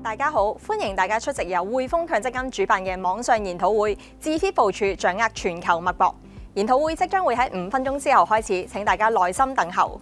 大家好，歡迎大家出席由匯豐強積金主辦嘅網上研討會，智 fit 部署掌握全球脈搏。研討會即將會喺5分鐘之後開始，請大家耐心等候。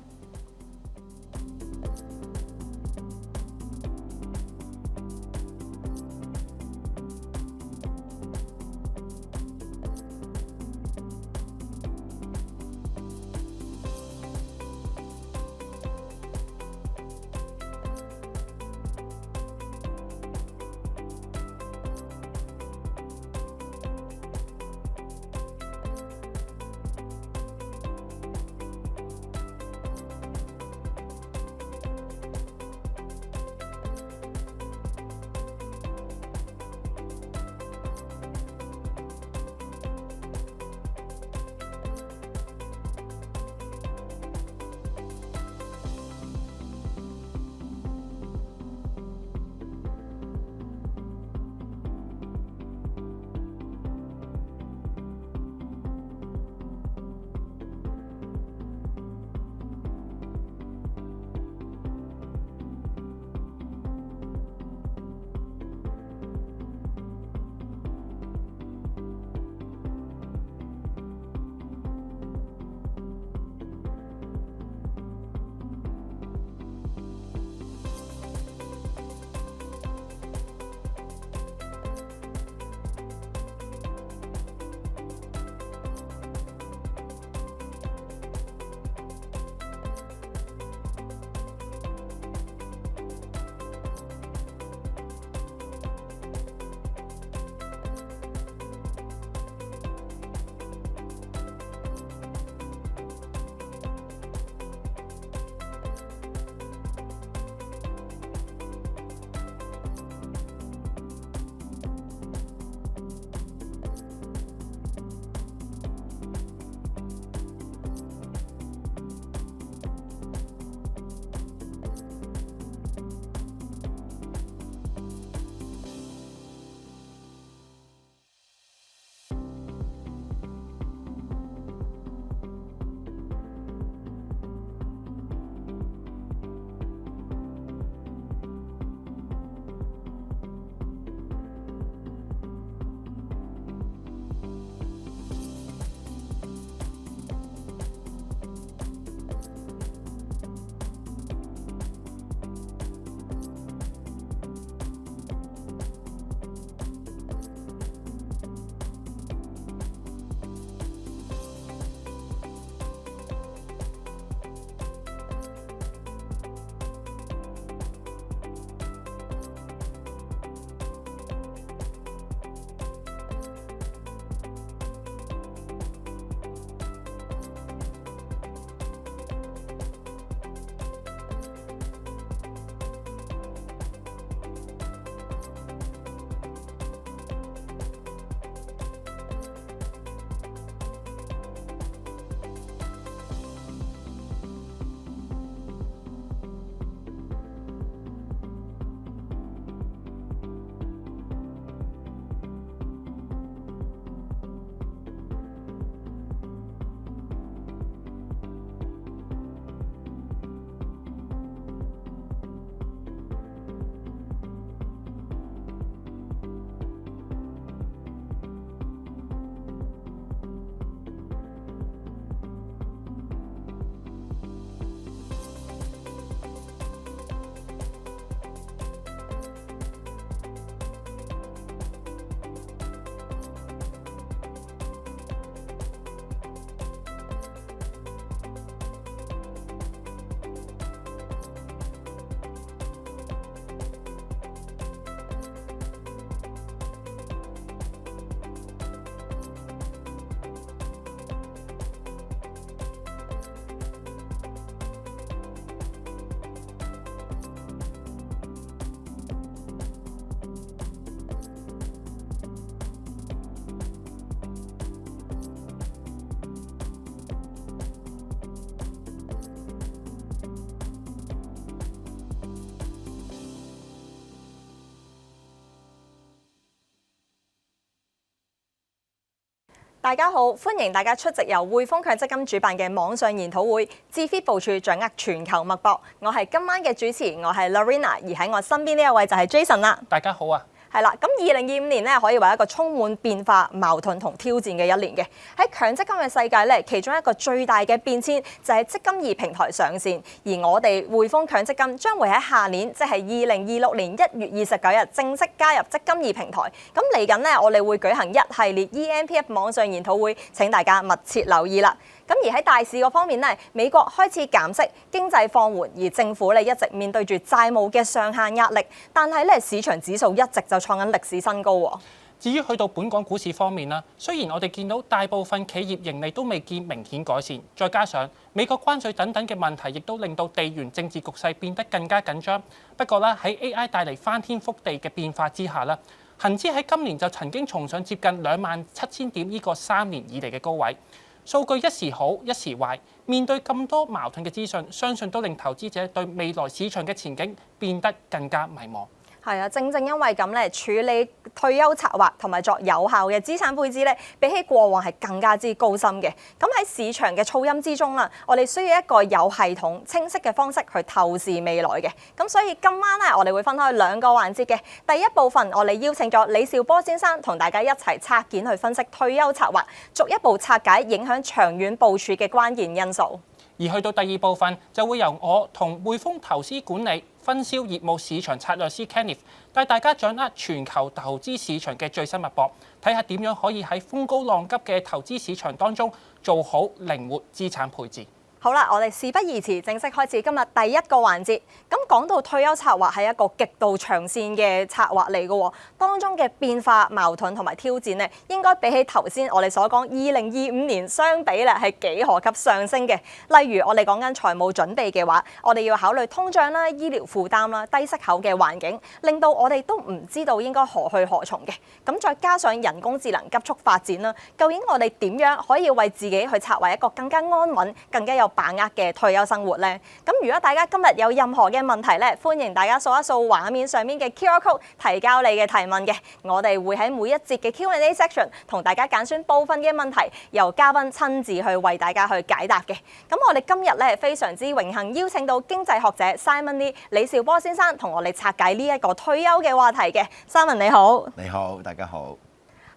大家好，歡迎大家出席由匯豐強積金主辦嘅網上研討會，智 fit 部署掌握全球脈搏。我係今晚嘅主持，我係 Lorena， 而喺我身邊呢一位就係 Jason 啦。大家好啊！係啦，咁2025年咧可以話一個充滿變化、矛盾同挑戰嘅一年嘅。喺強積金嘅世界咧，其中一個最大嘅變遷就係積金易平台上線，而我哋匯豐強積金將會喺下年，即係2026年1月29日正式加入積金易平台。咁嚟緊咧，我哋會舉行一系列 eMPF 網上研討會，請大家密切留意啦。咁而喺大市嗰方面咧，美國開始減息，經濟放緩，而政府咧一直面對住債務嘅上限壓力，但係咧市場指數一直就創緊歷史新高喎。至於去到本港股市方面啦，雖然我哋見到大部分企業盈利都未見明顯改善，再加上美國關稅等等嘅問題，亦都令到地緣政治局勢變得更加緊張。不過咧喺 AI 帶嚟翻天覆地嘅變化之下咧，恆指喺今年就曾經重上接近27,000點呢個3年以嚟嘅高位。數據一時好一時壞，面對咁多矛盾嘅資訊，相信都令投資者對未來市場嘅前景變得更加迷茫。係啊，正因為咁咧，處理退休策劃同埋作有效嘅資產配置咧，比起過往係更加之高深嘅。咁喺市場嘅噪音之中啦，我哋需要一個有系統、清晰嘅方式去透視未來嘅。咁所以今晚咧，我哋會分開兩個環節嘅。第一部分，我哋邀請咗李兆波先生同大家一齊拆件去分析退休策劃，逐一步拆解影響長遠部署嘅關鍵因素。而去到第二部分，就會由我同匯豐投資管理分銷業務市場策略師 Kenneth 帶大家掌握全球投資市場嘅最新脈搏，睇下點樣可以喺風高浪急嘅投資市場當中做好靈活資產配置。好啦，我哋事不宜遲，正式開始今日第一個環節。咁講到退休策劃係一個極度長線嘅策劃嚟嘅喎，當中嘅變化、矛盾同埋挑戰咧，應該比起頭先我哋所講2025年相比咧係幾何級上升嘅。例如我哋講緊財務準備嘅話，我哋要考慮通脹啦、醫療負擔啦、低息口嘅環境，令到我哋都唔知道應該何去何從嘅。咁再加上人工智能急速發展啦，究竟我哋點樣可以為自己去策劃一個更加安穩、更加有把握嘅退休生活呢？咁如果大家今日有任何嘅問題咧，歡迎大家掃一掃畫面上面嘅 QR code 提交你嘅提問嘅。我哋會喺每一節嘅 Q&A section 同大家揀選部分嘅問題，由嘉賓親自去為大家去解答嘅。咁我哋今日咧非常之榮幸邀請到經濟學者 Simon Lee 李兆波先生同我哋拆解呢一個退休嘅話題嘅。Simon 你好。你好，大家好。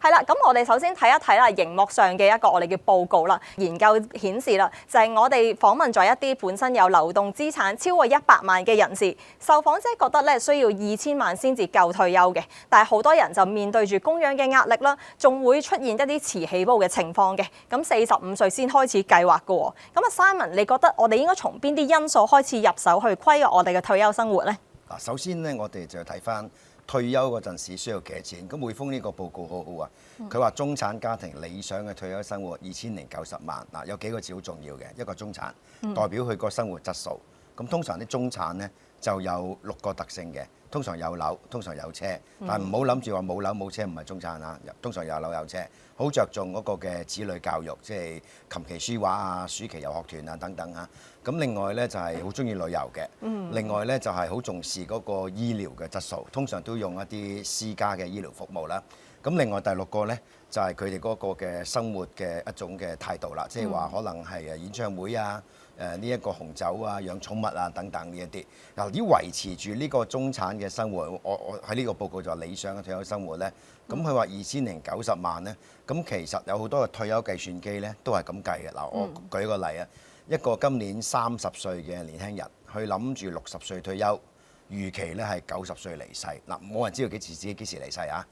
係啦，咁我哋首先睇一睇啦，熒幕上嘅一個我哋嘅報告啦。研究顯示啦，就係我哋訪問咗一啲本身有流動資產超過100萬嘅人士，受訪者覺得咧需要2000萬先至夠退休嘅，但係好多人就面對住供養嘅壓力啦，仲會出現一啲遲起步嘅情況嘅。咁45歲先開始計劃嘅喎。咁啊 Simon，你覺得我哋應該從邊啲因素開始入手去規劃我哋嘅退休生活咧？嗱，首先咧，我哋就睇翻退休嗰陣時需要幾多錢？咁匯豐呢個報告好好啊，佢話中產家庭理想嘅退休生活2090萬。嗱，有幾個字好重要嘅，一個中產代表佢個生活質素。咁通常啲中產咧就有6個特性嘅，通常有樓，通常有車，但係唔好諗住話冇樓冇車唔係中產啊，通常有樓有車，好着重嗰個嘅子女教育，即係琴棋書畫啊、暑期遊學團啊等等啊。咁另外咧就係好中意旅遊嘅，另外咧就係好重視嗰個醫療嘅質素，通常都用一啲私家嘅醫療服務啦。咁另外第6個咧就係佢哋嗰個嘅生活嘅一種嘅態度啦，即係話可能係演唱會啊、呢一個紅酒啊、養寵物啊等等呢一啲。嗱，要維持住呢個中產嘅生活，我喺呢個報告就話理想嘅退休生活咧。咁佢話2090萬咧，咁其實有好多嘅退休計算機咧都係咁計嘅。嗱，我舉個例啊，一個今年30歲嘅年輕人，佢諗住60歲退休，預期咧係90歲離世。嗱，冇人知道自己幾時離世啊。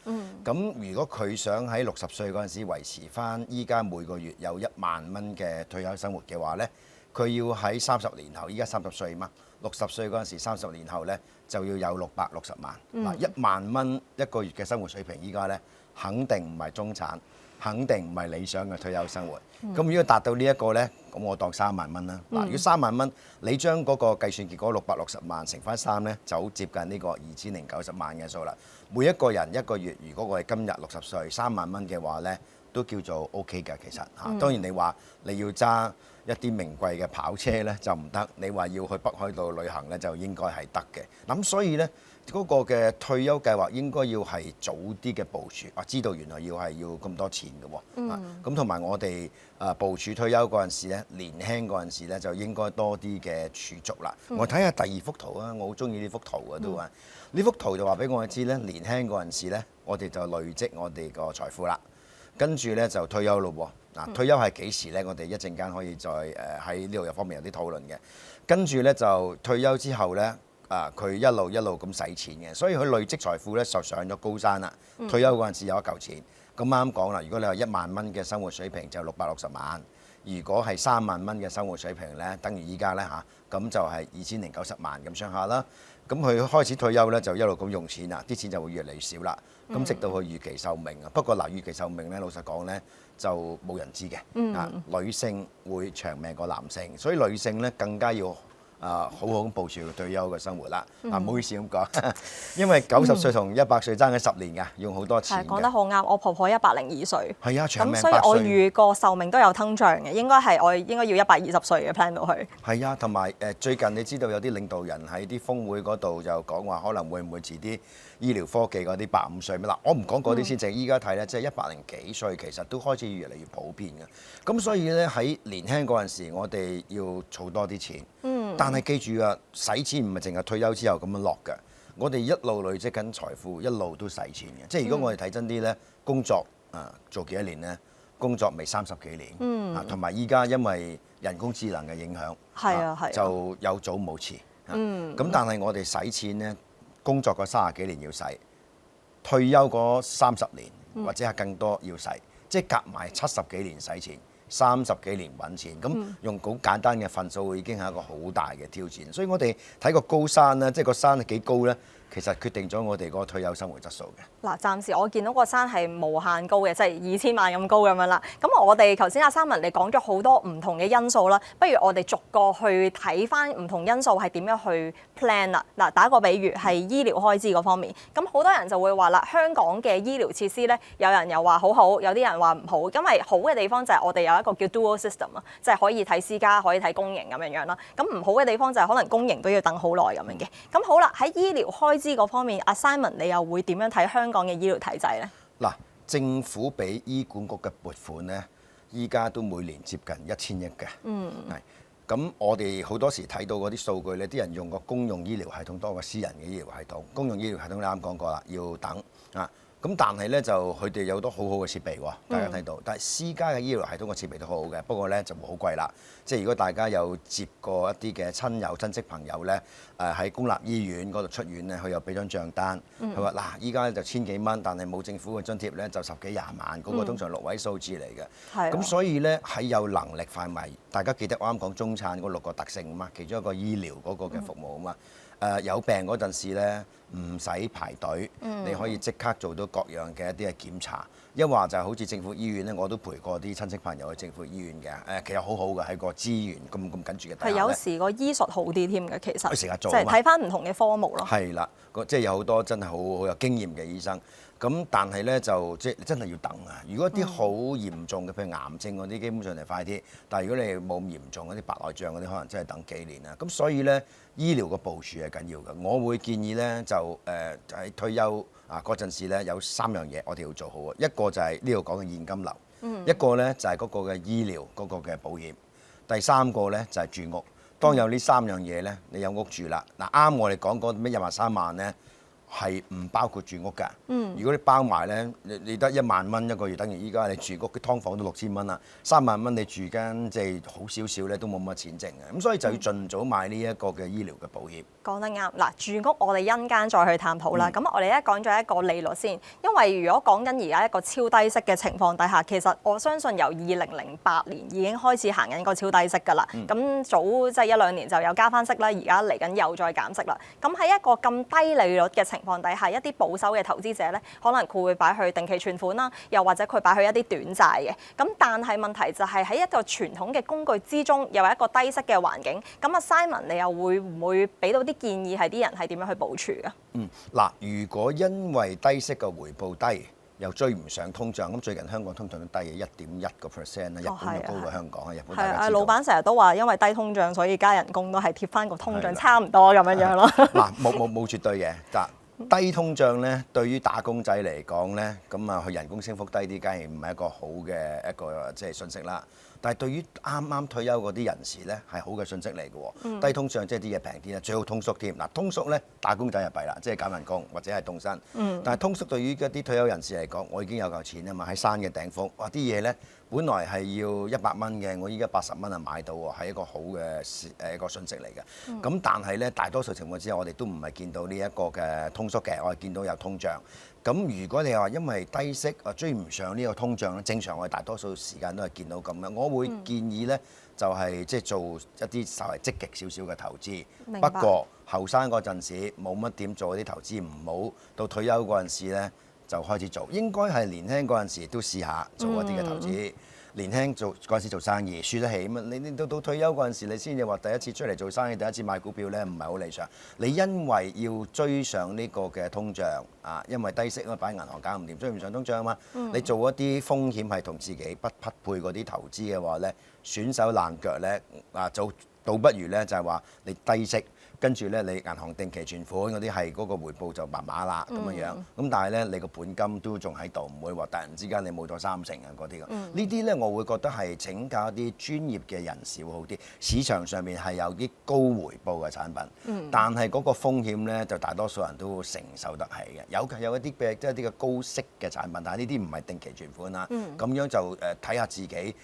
咁如果佢想喺60歲嗰陣時維持翻依家每個月有1萬蚊嘅退休生活嘅話咧，佢要喺30年後，依家30歲嘛，60歲嗰陣時30年後咧就要有660萬。嗱，1萬蚊一個月嘅生活水平，依家咧肯定唔係中產，肯定唔係理想嘅退休生活。咁如果達到呢一個咧，咁我當3萬蚊啦。嗱，如果3萬蚊，你將嗰個計算結果660萬乘翻3咧，就好接近呢個2090萬嘅數啦。每一個人一個月，如果我係今日60歲3萬蚊嘅話咧，都叫做 OK 嘅。其實嚇，當然你話你要揸一啲名貴嘅跑車咧就唔得，你話要去北海道旅行咧就應該係得嘅。咁所以咧嗰個嘅退休計劃應該要係早啲嘅部署，知道原來要咁多錢嘅喎。咁同埋我哋部署退休嗰陣時咧，年輕嗰陣時咧就應該多啲嘅儲蓄啦。我睇下第二幅圖啊，我好中意呢幅圖啊都話。呢幅圖就話俾我哋知咧，年輕嗰陣時咧，我哋就累積我哋個財富啦，跟住咧就退休咯喎。退休係幾時咧？我哋一陣間可以再喺呢度有方面有啲討論嘅。跟住咧就退休之後咧。佢一路咁使錢嘅，所以佢累積財富咧就上咗高山啦。退休嗰陣時有一嚿錢，咁啱講啦。如果你話1萬蚊嘅生活水平就660萬，如果係3萬蚊嘅生活水平咧，等於依家咧咁就係2090萬咁上下啦。咁佢開始退休咧就一路咁用錢啦，啲錢就會越嚟越少啦。咁直到佢預期壽命啊。不過預期壽命咧，老實講咧就冇人知嘅。女性會長命過男性，所以女性咧更加要。好好咁部署退休嘅生活啦。唔好意思咁講，因為90歲同100歲爭緊10年㗎，用好多錢。係講得好啱，我婆婆102歲。係啊，長命咁所以我預個壽命都有通脹嘅，應該要120歲嘅 plan 到去。係啊，同埋最近你知道有啲領導人喺啲峰會嗰度就講話，可能會唔會遲啲醫療科技嗰啲85歲咩？嗱，我唔講嗰啲先，淨係依家睇咧，即係100幾歲其實都開始越嚟越普遍嘅。咁所以咧喺年輕嗰陣時，我哋要儲多啲錢。但係記住啊，使錢唔係淨係退休之後咁樣落嘅，我哋一路累積緊財富，一路都使錢嘅。即係如果我哋睇真啲咧，工作做幾多年咧？工作未30幾年，同埋依家因為人工智能嘅影響，就有早冇遲。咁但係我哋使錢咧，工作嗰30幾年要使，退休嗰30年或者係更多要使，即係夾埋70幾年使錢。30幾年揾錢，咁用好簡單嘅份數已經係一個好大嘅挑戰，所以我哋睇個高山咧，即係個山係幾高咧，其實決定咗我哋嗰個退休生活質素嘅。嗱，暫時我見到個山係無限高嘅，即係2000萬咁高咁樣啦。咁我哋頭先阿Simon你講咗好多唔同嘅因素啦，不如我哋逐個去睇翻唔同因素係點樣去 plan 啦。嗱，打個比喻係醫療開支嗰方面，咁好多人就會話啦，香港嘅醫療設施咧，有人又話好好，有啲人話唔好，因為好嘅地方就係我哋有一個叫 dual system 啊，即係可以睇私家，可以睇公營咁樣啦。咁唔好嘅地方就係可能公營都要等好耐咁樣嘅。咁好啦，喺醫療開支嗰方面，阿 Simon 你又會點樣睇香港嘅醫療體制咧？嗱，政府俾醫管局嘅撥款咧，依家都每年接近1000億嘅。係。咁我哋好多時睇到嗰啲數據咧，啲人用個公用醫療系統多過私人嘅醫療系統。公用醫療系統你啱講過啦，要等啊。咁但係咧就佢哋有好多好好嘅設備喎，大家睇到。但係私家嘅醫療系統嘅設備都好好嘅，不過咧就好貴啦。即係如果大家有接過一啲嘅親友親戚朋友咧，喺公立醫院嗰度出院咧，佢又俾張帳單，佢話嗱依家就1000幾蚊，但係冇政府嘅津貼咧就10幾20萬，嗰個通常6位數字嚟嘅。咁所以咧喺有能力範圍，大家記得我啱講中產嗰6個特性啊嘛，其中一個醫療嗰個嘅服務啊嘛。有病嗰陣時咧，唔使排隊，你可以即刻做到各樣嘅一啲嘅檢查。一話就係好似政府醫院咧，我都陪過啲親戚朋友去政府醫院嘅。其實好好嘅，喺個資源咁緊絀嘅底下咧，係有時個醫術好啲添嘅，其實。佢成日做即係睇翻唔同嘅科目咯。係啦，即係有好多真係好有經驗嘅醫生。咁但係咧就即係真係要等啊！如果啲好嚴重嘅，譬如癌症嗰啲，基本上就快啲。但係如果你冇咁嚴重嗰啲白內障嗰啲，可能真係等幾年啦。咁所以咧，醫療嘅部署係緊要嘅。我會建議咧就喺退休嗰陣時咧有3樣嘢我哋要做好啊。一個就係呢度講嘅現金流，一個咧就係嗰個嘅醫療嗰個嘅保險，第3個咧就係住屋。當有呢3樣嘢咧，你有屋住啦。嗱，啱我哋講嗰咩23萬咧。係唔包括住屋㗎。如果你包埋咧，你得1萬蚊一個月，等於依家你住屋嘅劏房都6000蚊啦。3萬蚊你住間即係好少少咧，都冇乜錢剩嘅。咁所以就要盡早買呢一個嘅醫療嘅保險。講得啱。嗱，住屋我哋一陣間再去探討啦。咁我哋一講咗一個利率先，因為如果講緊而家一個超低息嘅情況底下，其實我相信由2008年已經開始行緊個超低息㗎啦。咁早即係1-2年就有加翻息啦，而家嚟緊又再減息啦。咁喺一個咁低利率嘅情況底下，一啲保守嘅投資者咧，可能佢會擺去定期存款啦，又或者佢擺去一啲短債嘅。咁但係問題就係喺一個傳統嘅工具之中，又係一個低息嘅環境。咁阿 Simon，你又會唔會俾到啲建議係啲人係點樣去部署啊？嗱，如果因為低息嘅回報低，又追唔上通脹，咁最近香港通脹都低嘅1.1%啦，日本就高過香港啊，日本大家知道。老闆成日都話，因為低通脹，所以加人工都係貼翻個通脹差唔多咁樣咯。嗱，冇絕對嘅，低通脹咧，對於打工仔嚟講咧，咁啊佢人工升幅低啲，梗係唔係一個好嘅一個即係信息啦。但係對於啱啱退休嗰啲人士咧，係好嘅信息嚟嘅喎。低通脹即係啲嘢平啲啦，最好通縮添。嗱，通縮咧打工仔就弊啦，即係減人工或者係凍薪。但係通縮對於一啲退休人士嚟講，我已經有嚿錢啊嘛，喺山嘅頂峰，哇啲嘢咧本來係要100蚊嘅，我依家80蚊就買到喎，係一個好嘅一個信息嚟嘅。咁但係咧，大多數情況之下，我哋都唔係見到呢一個嘅通縮嘅，我係見到有通脹。咁如果你話因為低息啊追唔上呢個通脹咧，正常我哋大多數時間都係見到咁樣。我會建議咧就係即係做一啲稍為積極少少嘅投資。明白。不過後生嗰陣時冇乜點做啲投資，唔好到退休嗰陣時咧就開始做。應該係年輕嗰陣時都試下做一啲嘅投資。年輕做嗰陣時做生意輸得起咁，你到退休嗰陣時，你先至話第一次出嚟做生意，第一次買股票咧，唔係好理想。你因為要追上呢個嘅通脹啊，因為低息啊，擺銀行搞唔掂，追唔上通脹啊嘛。你做一啲風險係同自己不匹配嗰啲投資嘅話咧，損手爛腳咧啊，倒不如咧就係話你低息。跟住咧，你銀行定期存款嗰啲係嗰個回報就麻麻啦咁樣樣。咁但係咧，你個本金都仲喺度，唔會話突然之間你冇咗30%啊嗰啲。呢啲咧，我會覺得係請教一啲專業嘅人士會好啲。市場上面係有啲高回報嘅產品，但係嗰個風險咧就大多數人都承受得起嘅。有一啲嘅即係啲嘅高息嘅產品，但係呢啲唔係定期存款啦。咁樣就睇下自己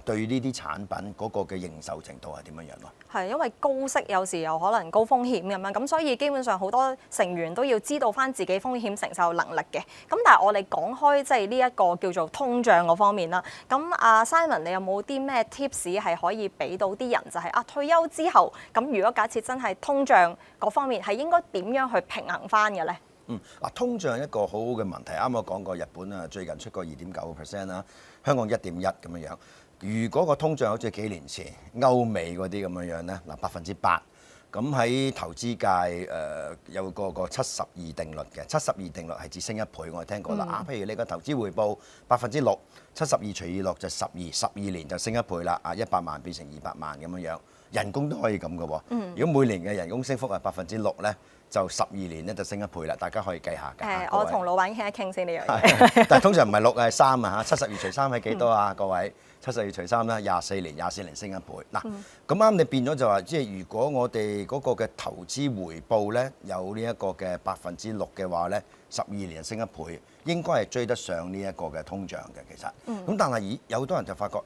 對呢啲產品嗰個嘅認受程度係點樣樣咯。係因為高息有時又可能高風險咁樣，咁所以基本上好多成員都要知道翻自己風險承受能力嘅。咁但係我哋講開即係呢一個叫做通脹嗰方面啦。咁阿 Simon，你有冇啲咩 tips 係可以俾到啲人，就係退休之後咁，如果假設真係通脹嗰方面係應該點樣去平衡翻嘅咧？通脹係一個好好嘅問題。啱我講過，日本啊最近出過2.9% 啦，香港1.1咁樣樣。如果個通脹好似幾年前歐美嗰啲咁樣樣咧，8%，咁喺投資界有個72定律嘅，72定律係指升1倍，我哋聽過啦。譬如你個投資回報6%，72除以6就12年就升1倍啦。100萬變成200萬咁樣樣，人工都可以咁嘅喎。如果每年嘅人工升幅係6%咧，就12年咧就升1倍啦。大家可以計下㗎。我同老闆傾一傾先呢樣嘢。但係通常唔係6係3啊嚇，72除3係幾多啊？各位72除3啦，24年升1倍。嗱，咁啱你變咗就話，即係如果我哋嗰個嘅投資回報咧有呢一個嘅6%嘅話咧，12年升1倍，應該係追得上呢一個嘅通脹嘅其實。咁但係有好多人就發覺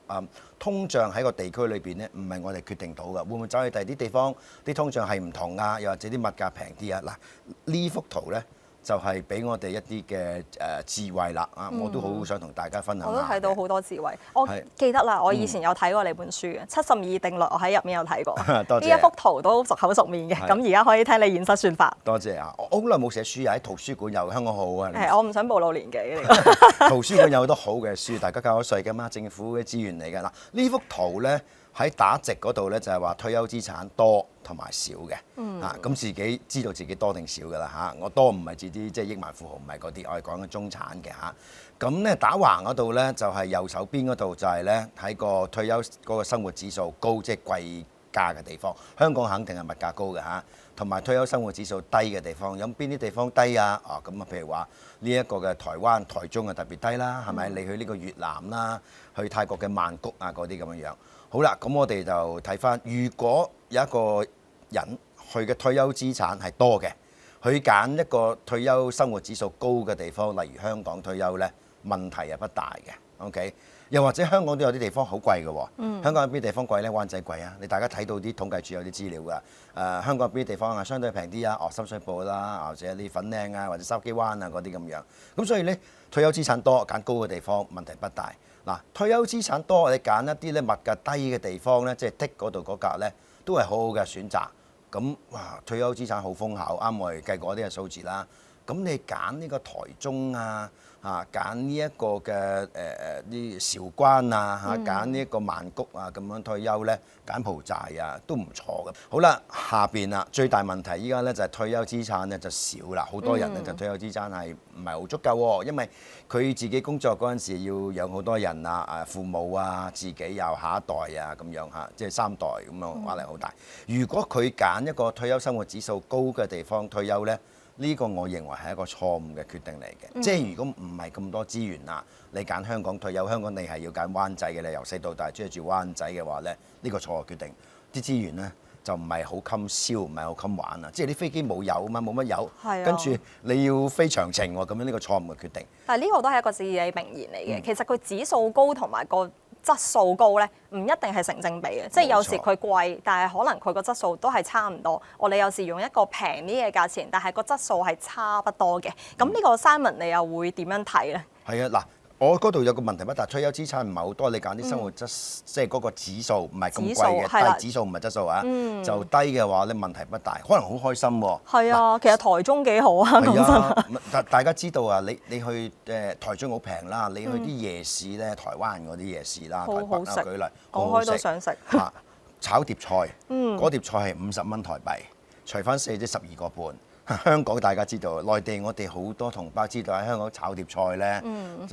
通脹喺個地區裏邊咧，唔係我哋決定到㗎，會唔會走去第二啲地方啲通脹係唔同啊？又或者啲物價平啲啊？嗱，呢幅圖咧就係俾我哋一啲嘅智慧啦啊！我都好想同大家分享下。我都睇到好多智慧。我記得啦，我以前有睇過你本書嘅72定律，我喺入面有睇過。多謝。呢一幅圖都熟口熟面嘅，咁而家可以聽你現身說法。多謝啊！我好耐冇寫書啊，喺圖書館有，香港好啊。我唔想暴露年紀嘅。圖書館有好多好嘅書，大家交咗稅㗎嘛，政府嘅資源嚟㗎嗱。呢幅圖咧喺打直嗰度咧就係話退休資產多同埋少嘅，咁自己知道自己多定少㗎啦嚇。我多唔係指啲即係億萬富豪，唔係嗰啲，我係講緊中產嘅嚇。咁咧打橫嗰度咧就係右手邊嗰度就係咧喺個退休嗰個生活指數高，即係貴價嘅地方。香港肯定係物價高嘅嚇，同埋退休生活指數低嘅地方。有邊啲地方低啊？咁啊，譬如話呢一個嘅台灣、台中啊特別低啦，係咪？你去呢個越南啦，去泰國嘅曼谷啊嗰啲咁樣樣。好啦，咁我哋就睇翻，如果有一個人佢嘅退休資產係多嘅，佢揀一個退休生活指數高嘅地方，例如香港退休咧，問題係不大嘅。OK， 又或者香港都有啲地方好貴嘅喎。香港有邊啲地方貴咧？灣仔貴啊！你大家睇到啲統計處有啲資料㗎。香港有邊啲地方啊相對平啲啊？深水埗啦，或者啲粉嶺啊，或者筲箕灣啊嗰啲咁樣。咁所以咧，退休資產多揀高嘅地方問題不大。嗱，退休資產多，你揀一啲咧物價低嘅地方咧，即係剔嗰度嗰格咧，都係好好嘅選擇。咁哇，退休資產好豐厚，啱我哋計過啲嘅數字啦。咁你揀呢個台中啊，揀呢一個嘅啲韶關啊，揀呢一個曼谷啊，咁樣退休咧，柬埔寨啊都唔錯嘅。好啦，下邊啦，最大問題依家咧就係退休資產咧就少啦，好多人咧就退休資產係唔係好足夠喎，因為佢自己工作嗰陣時要養好多人啊，父母啊，自己又下一代啊咁樣嚇，即係3代咁樣壓力好大。如果佢揀一個退休生活指數高嘅地方退休咧，呢個我認為係一個錯誤嘅決定嚟嘅。即係如果唔係咁多資源啦，你揀香港退休，香港你係要揀灣仔嘅，你由細到大中意住灣仔嘅話咧，呢個錯嘅決定。啲資源咧就唔係好襟燒，唔係好襟玩啊！即係啲飛機冇油啊嘛，冇乜油，跟住你要飛長程喎，咁樣呢個錯誤嘅決定。但係呢個都係一個至理名言嚟嘅。其實佢指數高同埋個質素高咧，唔一定係成正比嘅。即係有時佢貴，但係可能佢個質素都係差唔多。我哋有時用一個平啲嘅價錢，但係個質素係差不多嘅。咁呢個 Simon 你又會點樣睇咧？係啊，嗱。我嗰度有個問題，但係退休資產唔係好多，你揀啲生活質，即係嗰個指數唔係咁貴嘅，但係指數唔係質素啊，就低嘅話咧問題不大，可能好開心喎。係啊，其實台中幾好啊，講真。大家知道啊，你去台中好平啦，你去啲夜市咧，台灣嗰啲夜市啦，台北啦舉例，講開都想食。炒碟菜，嗰碟菜係50蚊台幣，除翻4即12個半。香港大家知道，內地我哋好多同胞知道喺香港炒碟菜咧，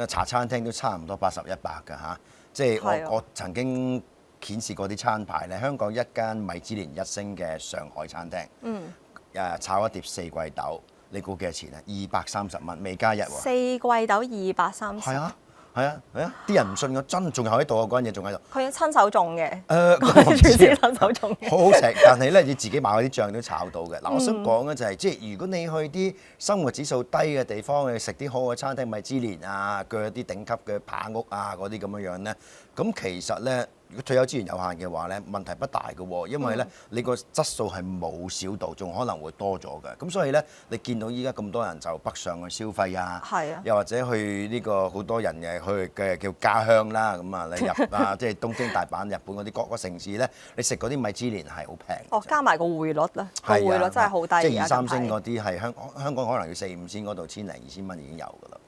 茶餐廳都差唔多80、100㗎嚇。即係我曾經顯示過啲餐牌咧，香港一間米芝蓮1星嘅上海餐廳，炒一碟四季豆，你估幾多錢啊？230蚊，未加一喎。四季豆230。係啊！係啊，啲人唔信我真，仲喺度啊！嗰樣嘢仲喺度。佢親手種嘅。廚師親手種嘅。好好食，但係咧你自己買嗰啲醬都炒到嘅。嗱，我想講嘅就係，即係如果你去啲生活指數低嘅地方，你食啲好嘅餐廳，米芝蓮啊，鋸啲頂級嘅扒屋啊，嗰啲咁樣樣咧，咁其實咧，如果退休資源有限嘅話咧，問題不大嘅喎，因為咧你個質素係冇少到，仲可能會多咗嘅。咁所以咧，你見到依家咁多人就北上去消費啊，又或者去呢個好多人嘅去嘅叫家鄉啦，咁啊你入啊，即係東京、大阪、日本嗰啲各個城市咧，你食嗰啲米芝蓮係好平。哦，加埋個匯率咧，個匯率真係好低。即係2、3星嗰啲係香港可能要4、5星嗰度1000零2000蚊已經有㗎啦。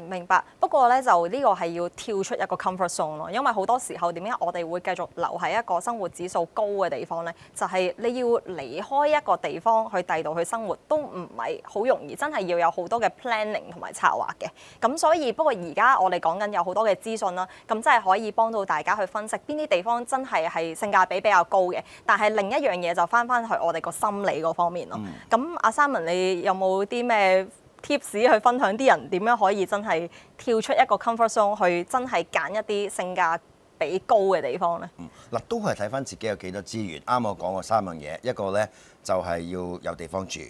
明白。不過咧，就呢個係要跳出一個 comfort zone 咯，因為好多時候點解我哋會繼續留喺一個生活指數高嘅地方咧？就係你要離開一個地方去第二度去生活，都唔係好容易，真係要有好多嘅 planning 同埋策劃嘅。咁所以不過而家我哋講緊有好多嘅資訊啦，咁真係可以幫到大家去分析邊啲地方真係性價比比較高嘅。但係另一樣嘢就翻去我哋個心理嗰方面咯。咁阿 Simon，你有冇啲咩tips 去分享啲人點樣可以真係跳出一個 comfort zone 去真係揀一啲性價比高嘅地方咧？嗱，都係睇翻自己有幾多資源。啱我講過3樣嘢，一個咧就係要有地方住。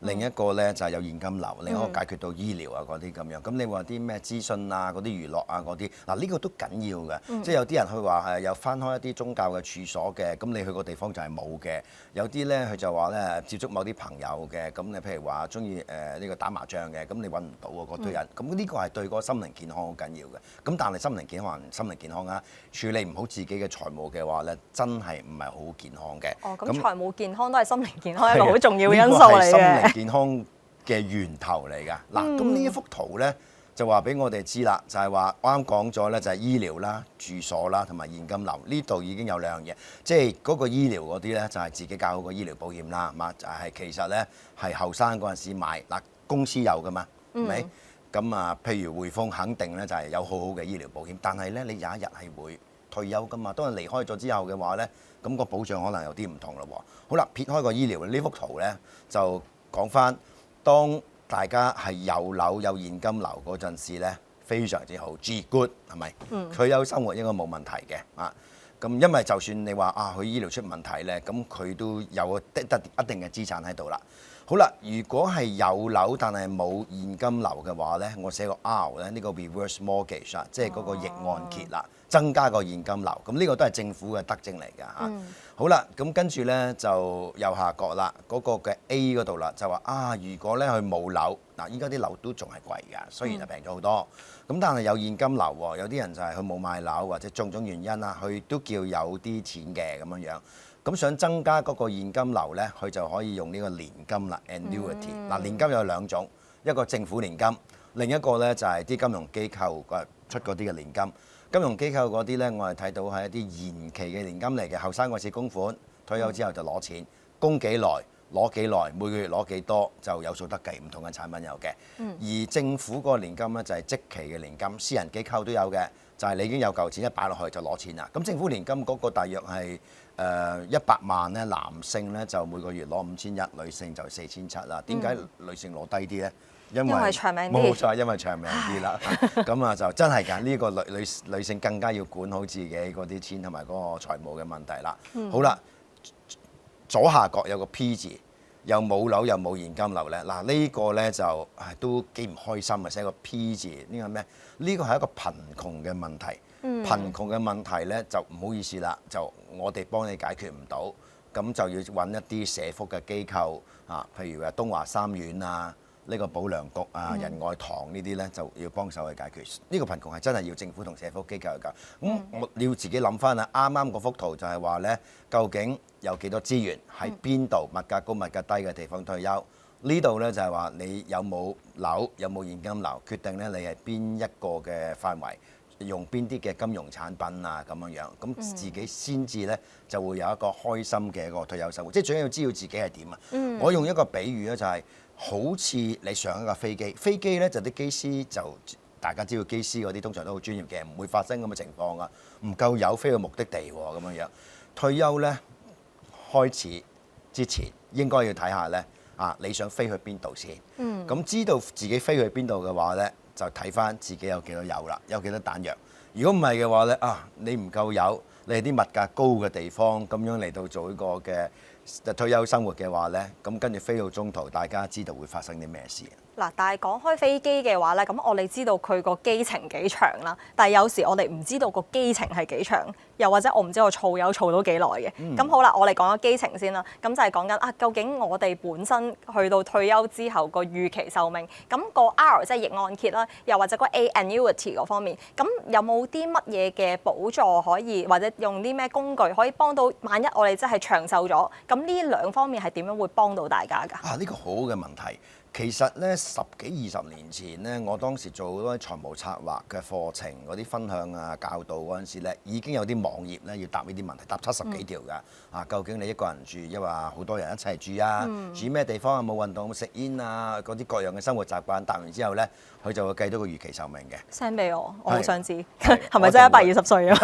另一個咧就係有現金流，另一個解決到醫療啊嗰啲咁樣。咁你話啲咩資訊啊、嗰啲娛樂啊嗰啲，嗱呢個都緊要嘅。即係有啲人佢話係有翻開一啲宗教嘅處所嘅，咁你去個地方就係冇嘅。有啲咧佢就話咧接觸某啲朋友嘅，咁你譬如話中意呢個打麻將嘅，咁你揾唔到喎嗰堆人。咁呢個係對個心靈健康好緊要嘅。咁但係心靈健康啊，處理唔好自己嘅財務嘅話咧，真係唔係好健康嘅。哦，咁財務健康都係心靈健康一個好重要嘅因素嚟嘅。健康嘅源頭嚟㗎。嗱，咁呢一幅圖咧就話俾我哋知啦，就係話我啱講咗咧，就係醫療啦、住所啦同埋現金流，呢度已經有兩樣嘢，即係嗰個醫療嗰啲咧就係自己搞好個醫療保險啦，嘛就係其實咧係後生嗰陣時買，嗱公司有㗎嘛，係咪？咁啊，譬如匯豐肯定咧就係有好好嘅醫療保險，但係咧你有一日係會退休㗎嘛，當你離開咗之後嘅話咧，咁個保障可能有啲唔同咯喎。好啦，撇開個醫療呢幅圖咧就講翻，當大家係有樓有現金流嗰陣時咧，非常之好 ，G good 係咪？退休生活應該冇問題嘅啊。咁因為就算你話啊佢醫療出問題咧，咁佢都有一定嘅資產喺度啦。好啦，如果係有樓但係冇現金流嘅話咧，我寫個 R 咧，呢個 reverse mortgage 啊，即係嗰個逆按揭啦，增加個現金流，咁呢個都係政府嘅德政嚟㗎嚇。好啦，咁跟住咧就右下角啦，嗰個嘅 A 嗰度啦，就話啊，如果咧佢冇樓，嗱依家啲樓都仲係貴㗎，雖然係平咗好多，咁但係有現金流喎，有啲人就係佢冇買樓或者種種原因啦，佢都叫有啲錢嘅咁樣樣。咁想增加嗰個現金流咧，佢就可以用呢個年金啦 ，annuity。嗱，年金有兩種，一個政府年金，另一個咧就係啲金融機構出嗰啲嘅年金。金融機構嗰啲咧，我哋睇到係一啲延期嘅年金嚟嘅，後生嗰時供款，退休之後就攞錢，供幾耐攞幾耐，每個月攞幾多就有數得計，唔同嘅產品有嘅。而政府嗰個年金咧就係即期嘅年金，私人機構都有嘅。就係你已經有嚿錢一擺落去就攞錢啦。咁政府年金嗰個大約係100萬咧，男性咧就每個月攞5100，女性就4700啦。點解女性攞低啲咧？因為長命啲，冇錯，因為長命啲啦。咁啊就真係㗎，呢個女性更加要管好自己嗰啲錢同埋嗰個財務嘅問題啦。好啦，左下角有個 P 字。又冇樓又冇現金流咧，嗱呢個咧就都幾唔開心啊！寫個 P 字，呢個咩？呢個係一個貧窮嘅問題。貧窮嘅問題咧就唔好意思啦，就我哋幫你解決唔到，咁就要揾一啲社福嘅機構啊，譬如話東華三院啊，呢個保良局啊、仁愛堂呢啲咧就要幫手去解決。呢個貧窮係真係要政府同社福機構去搞。咁你要自己諗翻啦，啱啱嗰幅圖就係話咧，究竟有幾多資源喺邊度？物價高、物價低嘅地方退休。呢度咧就係話你有冇樓、有冇現金流，決定咧你係邊一個嘅範圍，用邊啲嘅金融產品啊咁樣樣，咁自己先至咧就會有一個開心嘅一個退休生活。即係最緊要知道自己係點啊！我用一個比喻咧就係好似你上一架飛機，飛機咧就啲機師就大家知道機師嗰啲通常都好專業嘅，唔會發生咁嘅情況啊，唔夠油飛去目的地喎咁樣樣。退休咧開始之前應該要睇下咧你想飛去邊度先？咁知道自己飛去邊度嘅話咧，就睇翻自己有幾多油啦，有幾多彈藥。如果唔係嘅話咧，你唔夠油，你係啲物價高嘅地方咁樣嚟到做呢個嘅退休生活嘅話咧，咁跟住飛到中途，大家知道會發生啲咩事。嗱，但係講開飛機嘅話咧，咁我哋知道佢個機程幾長啦，但係有時我哋唔知道個機程係幾長，又或者我唔知我儲油儲到幾耐嘅。咁好啦，我哋講咗機程先啦，咁就係講緊究竟我哋本身去到退休之後個預期壽命，咁個 R 即係逆按揭啦，又或者個 A annuity 嗰方面，咁有冇啲乜嘢嘅補助可以，或者用啲咩工具可以幫到？萬一我哋真係長壽咗，咁呢兩方面係點樣會幫到大家㗎？呢個好嘅問題。其實咧10幾20年前咧，我當時做好多財務策劃嘅課程嗰啲分享啊、教導嗰陣時咧，已經有啲網頁咧要答呢啲問題，答70幾條㗎。究竟你一個人住，抑或好多人一齊住啊？住咩地方啊？冇運動、食煙啊，嗰啲各樣嘅生活習慣，答完之後咧，佢就會計到個預期壽命嘅。send 俾我，我好想知係咪真係120歲啊？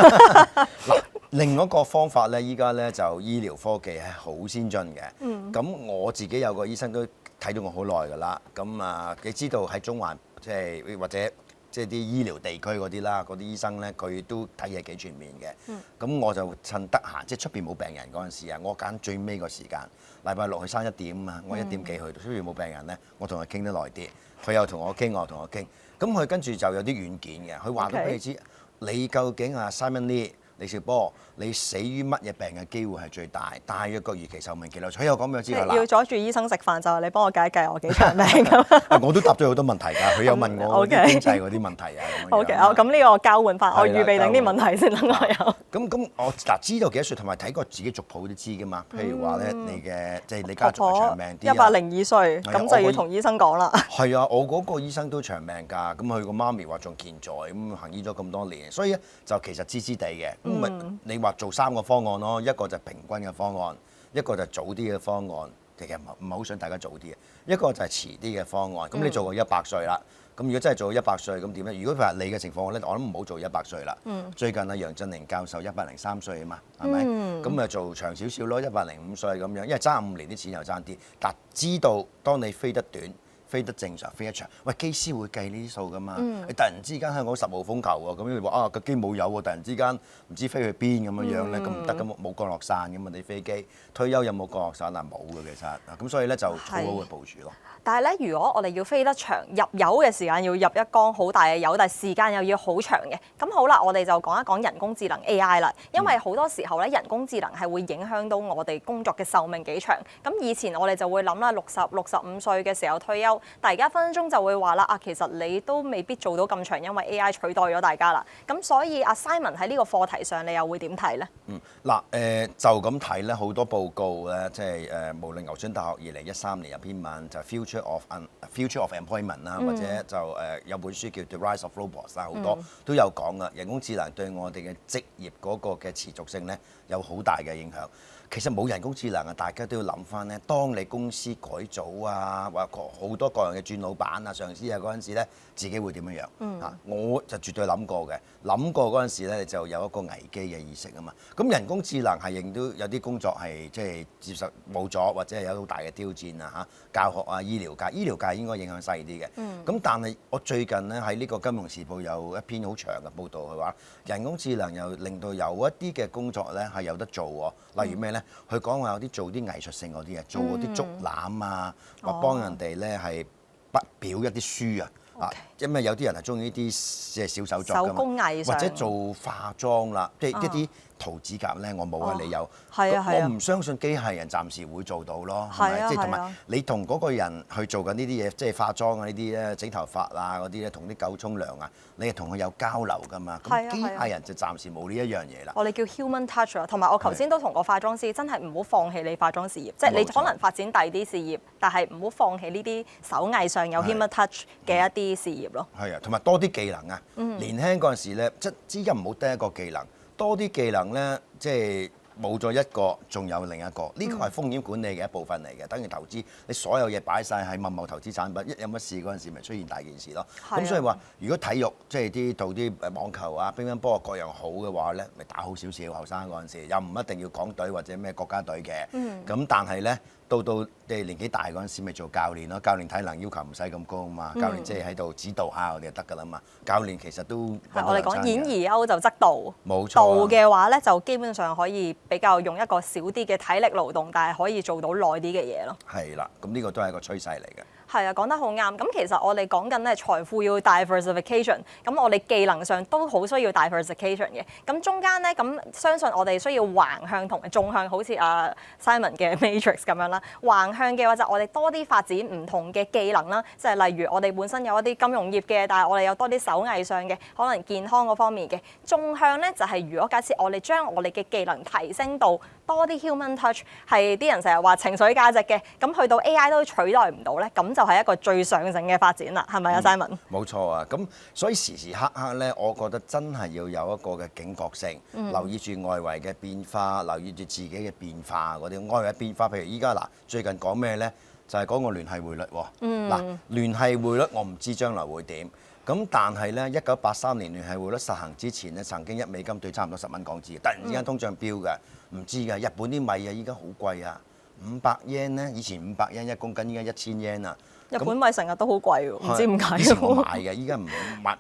嗱，另一個方法咧，依家咧就醫療科技係好先進嘅。咁我自己有個醫生都睇到我好耐㗎啦，咁你知道喺中環即係或者即係啲醫療地區嗰啲啦，嗰啲醫生咧佢都睇嘢幾全面嘅。咁我就趁得閒，即係出邊冇病人嗰陣時啊，我揀最尾個時間，禮拜六去3、1點啊，我1點幾去，出邊冇病人咧，我同佢傾得耐啲，佢又同我傾，我又同佢傾，咁佢跟住就有啲軟件嘅，佢話到俾你知，你究竟Simon Lee、李兆波，你死於乜嘢病嘅機會係最大？大約個預期壽命幾耐？佢有講俾我知㗎啦。要阻住醫生食飯就係你幫我計一計我幾長命咁。我都答咗好多問題㗎，佢有問我啲經濟嗰啲問題啊。OK，咁呢個交換法，我預備定啲問題先等我有。咁我知道幾多歲，同埋睇過自己族譜都知㗎嘛。譬如話咧，你嘅即係你家族係長命啲102歲，咁就要同醫生講啦。係啊，我嗰個醫生都長命㗎，咁佢個媽咪話仲健在，咁行醫咗咁多年，所以咧就其實知知地嘅。咁咪你話做3個方案咯，一個就平均嘅方案，一個就早啲嘅方案，其實唔係好想大家早啲嘅，一個就係遲啲嘅方案。咁你做過100歲啦，咁如果真係做100歲咁點咧？如果譬如你嘅情況咧，我諗唔好做100歲啦。最近楊振寧教授103歲啊嘛，係咪？咁咪做長少少咯，105歲咁樣，因為爭5年啲錢又爭啲。但知道當你飛得短，飛得正常，飛得長。喂，機師會計呢啲數㗎嘛？你突然之間香港10號風球喎，咁你話個機冇油喎，突然之間唔知飛去邊咁樣咧，咁唔得㗎，冇降落傘㗎嘛，你飛機退休有冇降落傘啊？冇嘅其實，咁所以咧就好好嘅部署咯。但係咧，如果我哋要飛得長，入油嘅時間要入一缸好大嘅油，但係時間又要好長嘅。咁好啦，我哋就講一講人工智能 AI 啦。因為好多時候咧，人工智能係會影響到我哋工作嘅壽命幾長。咁以前我哋就會諗啦，60、65歲嘅時候退休，但係而家分分鐘就會話啦，其實你都未必做到咁長，因為 AI 取代咗大家啦。咁所以阿 Simon 喺呢個課題上，你又會點睇咧？就咁睇咧，好多報告咧，即係無論牛津大學2013年有篇文就 Future of Employment 啦，或者就有本書叫 The Rise of Robots 啦，好多都有講噶。人工智能對我哋嘅職業嗰個嘅持續性咧有好大嘅影響。其實冇人工智能啊，大家都要諗翻咧。當你公司改組啊，或好多各樣嘅轉老闆啊、上司啊嗰陣時咧，自己會點樣樣？我就絕對諗過嘅。諗過嗰陣時咧，就有一個危機嘅意識啊嘛。咁人工智能係亦都有啲工作係即係接受冇咗，或者係有好大嘅挑戰啊嚇。教學啊、醫療界應該影響細啲嘅。咁但係我最近咧喺呢個《金融時報》有一篇好長嘅報導，佢話人工智能又令到有一啲嘅工作咧係有得做喎。例如咩咧？佢講話有啲做啲藝術性嗰啲嘢，做嗰啲竹籃啊，或幫人哋咧係筆表一啲書啊。因為有啲人係中意呢啲即係小手作㗎嘛，手工藝或者做化妝啦，即係一啲塗指甲咧，我冇啊，你有。我唔相信機械人暫時會做到咯，係咪？即係同埋你同嗰個人去做緊呢啲嘢，即係化妝啊呢啲咧，整頭髮啊嗰啲咧，同啲狗沖涼啊，你係同佢有交流㗎嘛。咁機械人就暫時冇呢一樣嘢啦。我哋叫 human touch 啊，同埋我頭先都同個化妝師真係唔好放棄你化妝事業，即係你可能發展第二啲事業，但係唔好放棄呢啲手藝上有 human touch 嘅一啲事業咯。係啊，同埋多啲技能啊！年輕嗰陣時咧，即係唔好得一個技能，多啲技能咧，即係冇咗一個，仲有另一個。呢個係風險管理嘅一部分嚟嘅，等於投資，你所有嘢擺晒喺某投資產品，一有乜事嗰陣時，咪出現大件事咯。咁所以話，如果體育即係啲做啲網球啊、乒乓波各樣好嘅話咧，咪打好少少後生嗰陣時，又唔一定要港隊或者咩國家隊嘅。咁但係咧。到你年紀大嗰陣時，咪做教練咯。教練體能要求唔使咁高啊嘛。教練即係喺度指導下我哋就得㗎啦嘛。教練其實都我哋講演而優就則導，冇錯。導嘅話咧，就基本上可以比較用一個少啲嘅體力勞動，但係可以做到耐啲嘅嘢咯。係啦，咁呢個都係一個趨勢嚟嘅。係啊，講得好啱。咁其實我哋講緊咧財富要 diversification，咁我哋技能上都好需要 diversification 嘅。咁中間咧，咁相信我哋需要橫向同埋縱向，好似阿 Simon 嘅 Matrix 咁樣啦。橫向嘅話就我哋多啲發展唔同嘅技能啦，即係例如我哋本身有一啲金融業嘅，但係我哋有多啲手藝上嘅，可能健康嗰方面嘅。縱向咧就係如果假設我哋將我哋嘅技能提升到多啲 human touch，係啲人成日話情緒價值嘅，咁去到 AI 都取代唔到咧，咁就係一個最上乘嘅發展啦，係咪啊 Simon？冇錯啊，咁所以時時刻刻咧，我覺得真係要有一個嘅警覺性，留意住外圍嘅變化，留意住自己嘅變化嗰啲外圍嘅變化。譬如依家嗱，最近講咩咧？就係講個聯繫匯率喎。嗱，聯繫匯率我唔知將來會點，咁但係咧，1983年聯繫匯率實行之前咧，曾經1美金對差唔多10蚊港紙，突然之間通脹飆嘅，唔知㗎。日本啲米啊，依家好貴啊，500 yen 咧，以前500 yen 一公斤，依家1000 yen 啊。日本米成日都好貴喎，唔知點解。以前我買嘅，依家唔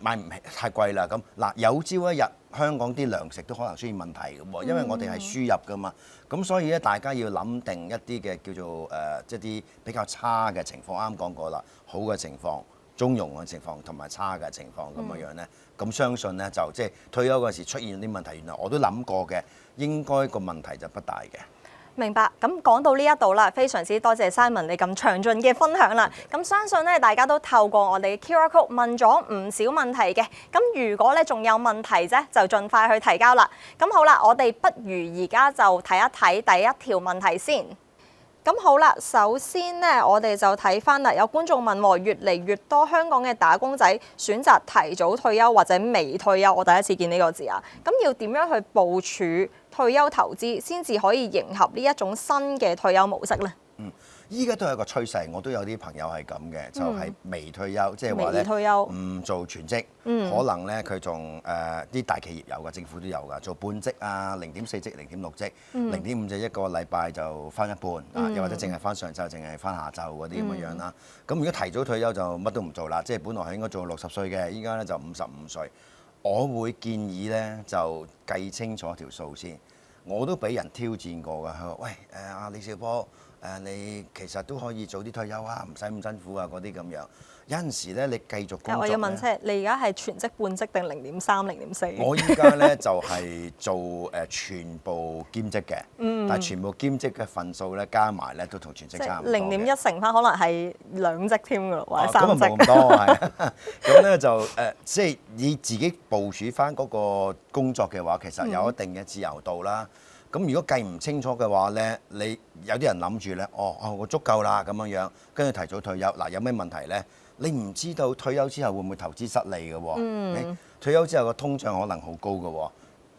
買唔起，太貴啦。咁嗱，有朝一日香港啲糧食都可能出現問題嘅喎，因為我哋係輸入㗎嘛。咁所以咧，大家要諗定一啲嘅叫做即係啲比較差嘅情況。啱講過啦，好嘅情況、中庸嘅情況同埋差嘅情況咁樣咧。咁相信咧就即係退休嗰時出現啲問題，原來我都諗過嘅，應該個問題就不大嘅。明白，咁講到呢一度啦，非常之多謝 Simon 你咁詳盡嘅分享啦。咁相信咧，大家都透過我哋嘅 QR Code 問咗唔少問題嘅。咁如果咧仲有問題啫，就盡快去提交啦。咁好啦，我哋不如而家就睇一睇第一條問題先。咁好啦，首先咧，我哋就睇翻啦。有觀眾問喎，越嚟越多香港嘅打工仔選擇提早退休或者未退休，我第一次見呢個字啊。咁要點樣去部署退休投資，先至可以迎合呢一種新嘅退休模式呢？依家都係一個趨勢，我都有啲朋友係咁嘅，就係未退休，即係話咧唔做全職，可能咧佢仲啲大企業有㗎，政府都有㗎，做半職啊，0.4職、0.6職、0.5職一個禮拜就翻一半，又或者淨係翻上晝，淨係翻下晝嗰啲咁嘅樣啦。咁如果提早退休就乜都唔做啦，即係本來係應該做60歲嘅，依家咧就55歲。我會建議咧就計清楚條數先。我都俾人挑戰過㗎，佢話：喂阿李少波。你其實都可以早啲退休啊，唔使咁辛苦啊，嗰啲咁樣。有陣時咧，你繼續工作。我要問聲，你而家係全職半職定0.3、0.4？我依家咧就係做全部兼職嘅，但係全部兼職嘅份數咧加埋咧都同全職差唔多。0.1乘翻可能係2職添㗎咯，或者3職。咁啊冇咁多係。咁咧就即係你自己部署翻嗰個工作嘅話，其實有一定嘅自由度啦。咁如果計唔清楚嘅話咧，你有啲人諗住咧，我足夠啦咁樣樣，跟住提早退休。嗱，有咩問題咧？你唔知道退休之後會唔會投資失利嘅喎？退休之後個通脹可能好高嘅喎。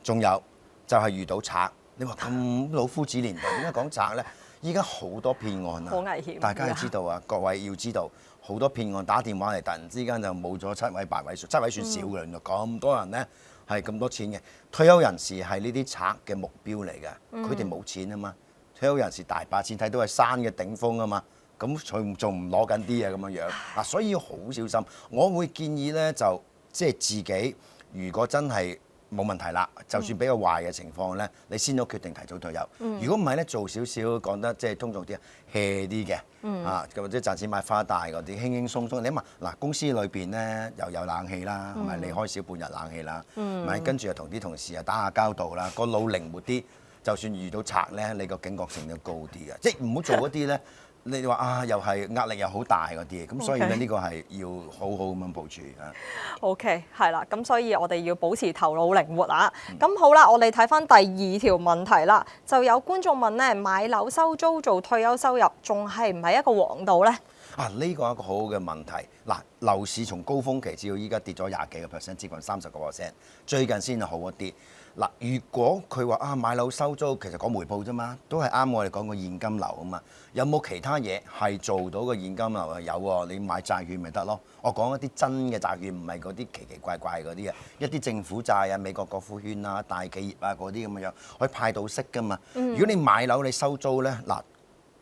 仲有就係遇到賊，你話咁老夫子年代點解講賊咧？依家好多騙案啊，好危險大家要知道啊，各位要知道，好多騙案打電話嚟，突然之間就冇咗7位8位數，7位算少嘅，原來咁多人咧係咁多錢嘅。退休人士係呢啲賊嘅目標嚟嘅，佢哋冇錢啊嘛。退休人士大把錢，睇到係山嘅頂峰啊嘛，咁佢仲唔攞緊啲啊咁樣樣嗱，所以要好小心。我會建議咧就即係自己，如果真係冇問題啦，就算比較壞嘅情況咧，你先都決定提早退休。如果唔係咧，做少少講得即係通俗啲，hea 啲嘅，啊或者賺錢買花大嗰啲，輕輕鬆鬆。你諗下嗱，公司裏邊咧又有冷氣啦，係咪？你開少半日冷氣啦，咪跟住又同啲同事啊打下交道啦，個腦靈活啲，就算遇到賊咧，你個警覺性都高啲嘅，即係唔好做嗰啲咧。你話啊，又係壓力又好大嗰啲，咁所以咧呢個係要好好咁樣部署啊。OK， 係啦，咁所以我哋要保持頭腦靈活啊。咁好啦，我哋睇翻第2條問題啦，就有觀眾問咧，買樓收租做退休收入，仲係唔係一個王道咧？啊，呢個係一個好好嘅問題。嗱，樓市從高峰期至到依家跌咗20幾個%，接近30個%，最近先係好一啲。嗱，如果佢話啊買樓收租，其實講回報啫嘛，都係啱我哋講個現金流啊嘛。有冇其他嘢係做到個現金流啊？有喎，你買債券咪得咯。我講一啲真嘅債券，唔係嗰啲奇奇怪怪嗰啲啊，一啲政府債啊、美國國庫券啊、大企業啊嗰啲咁樣，可以派到息噶嘛。如果你買樓你收租咧，嗱，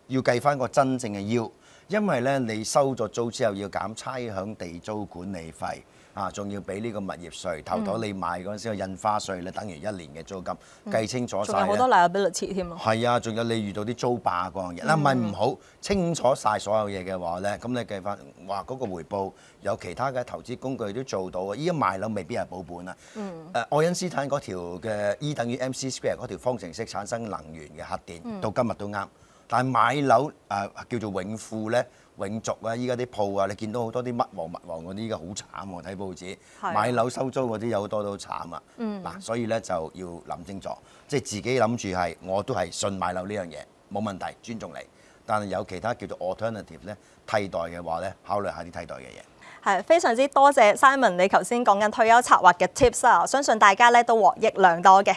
要計翻個真正嘅yield，因為咧你收咗租之後要減差餉、地租管理費。啊，仲要俾呢個物業稅，頭頭你買嗰陣時個印花稅咧，等於1年嘅租金，計清楚晒。仲有好多 liability 添咯。係啊，仲有你遇到啲租霸嗰樣嘢，嗱唔係唔好，清楚晒所有嘢嘅話咧，咁你計翻，哇嗰個回報有其他嘅投資工具都做到啊！依家賣樓未必係保本啊。愛因斯坦嗰條嘅 E 等於 MC² 嗰條方程式產生能源嘅核電，到今日都啱。但係買樓叫做永富咧。永續啊！依家啲鋪啊，你見到好多啲乜王嗰啲，依家好慘喎！睇報紙，買樓收租嗰啲有好多都慘啊！嗱，所以咧就要諗清楚，即係自己諗住係，我都係信買樓呢樣嘢，冇問題，尊重你。但係有其他叫做 alternative 咧，替代嘅話咧，考慮下啲替代嘅嘢。係非常之多謝 Simon 你頭先講緊退休策劃嘅 tips 啊，我相信大家咧都獲益良多嘅。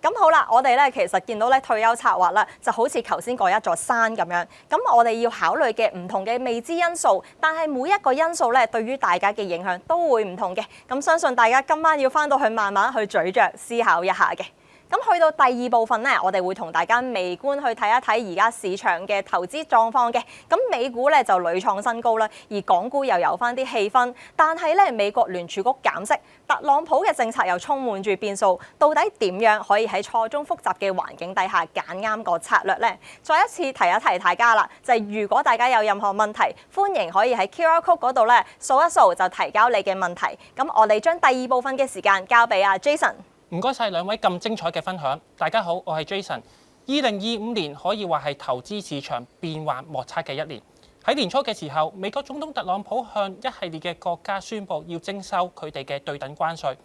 咁好啦，我哋咧其實見到咧退休策劃啦，就好似頭先嗰一座山咁樣。咁我哋要考慮嘅唔同嘅未知因素，但係每一個因素咧對於大家嘅影響都會唔同嘅。咁相信大家今晚要返到去慢慢去咀嚼思考一下嘅。咁去到第2部分咧，我哋會同大家微觀去睇一睇而家市場嘅投資狀況嘅。咁美股咧就屢創新高啦，而港股又有翻啲氣氛。但係咧，美國聯儲局減息，特朗普嘅政策又充滿住變數，到底點樣可以喺錯綜複雜嘅環境底下揀啱個策略呢？再一次提一提大家啦，就係如果大家有任何問題，歡迎可以喺 QR Code 嗰度咧掃一掃就提交你嘅問題。咁我哋將第2部分嘅時間交俾阿 Jason。唔該晒兩位咁精彩嘅分享。大家好，我係 Jason。2025年可以話係投資市場變幻莫測嘅一年。喺年初嘅時候，美國總統特朗普向一系列嘅國家宣布要徵收佢哋嘅對等關稅，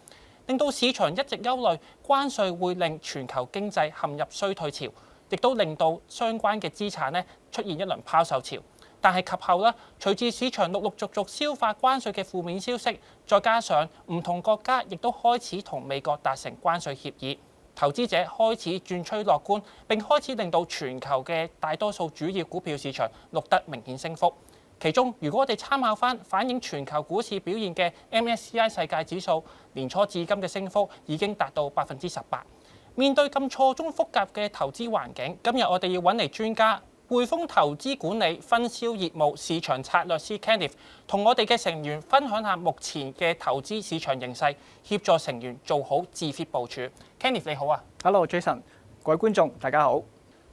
令到市場一直憂慮關稅會令全球經濟陷入衰退潮，亦都令到相關嘅資產出現一輪拋售潮。但係及後咧，隨住市場陸續消化關稅嘅負面消息，再加上唔同國家亦都開始同美國達成關稅協議，投資者開始轉趨樂觀，並開始令到全球嘅大多數主要股票市場錄得明顯升幅。其中，如果我哋參考翻反映全球股市表現嘅 MSCI 世界指數，年初至今嘅升幅已經達到18%。面對咁錯綜複雜嘅投資環境，今日我哋要揾嚟專家。匯豐投資管理分銷業務市場策略師 Kenneth 同我哋嘅成員分享下目前嘅投資市場形勢，協助成員做好自 fit 部署。Kenneth 你好啊 ，Hello Jason，各位觀眾大家好。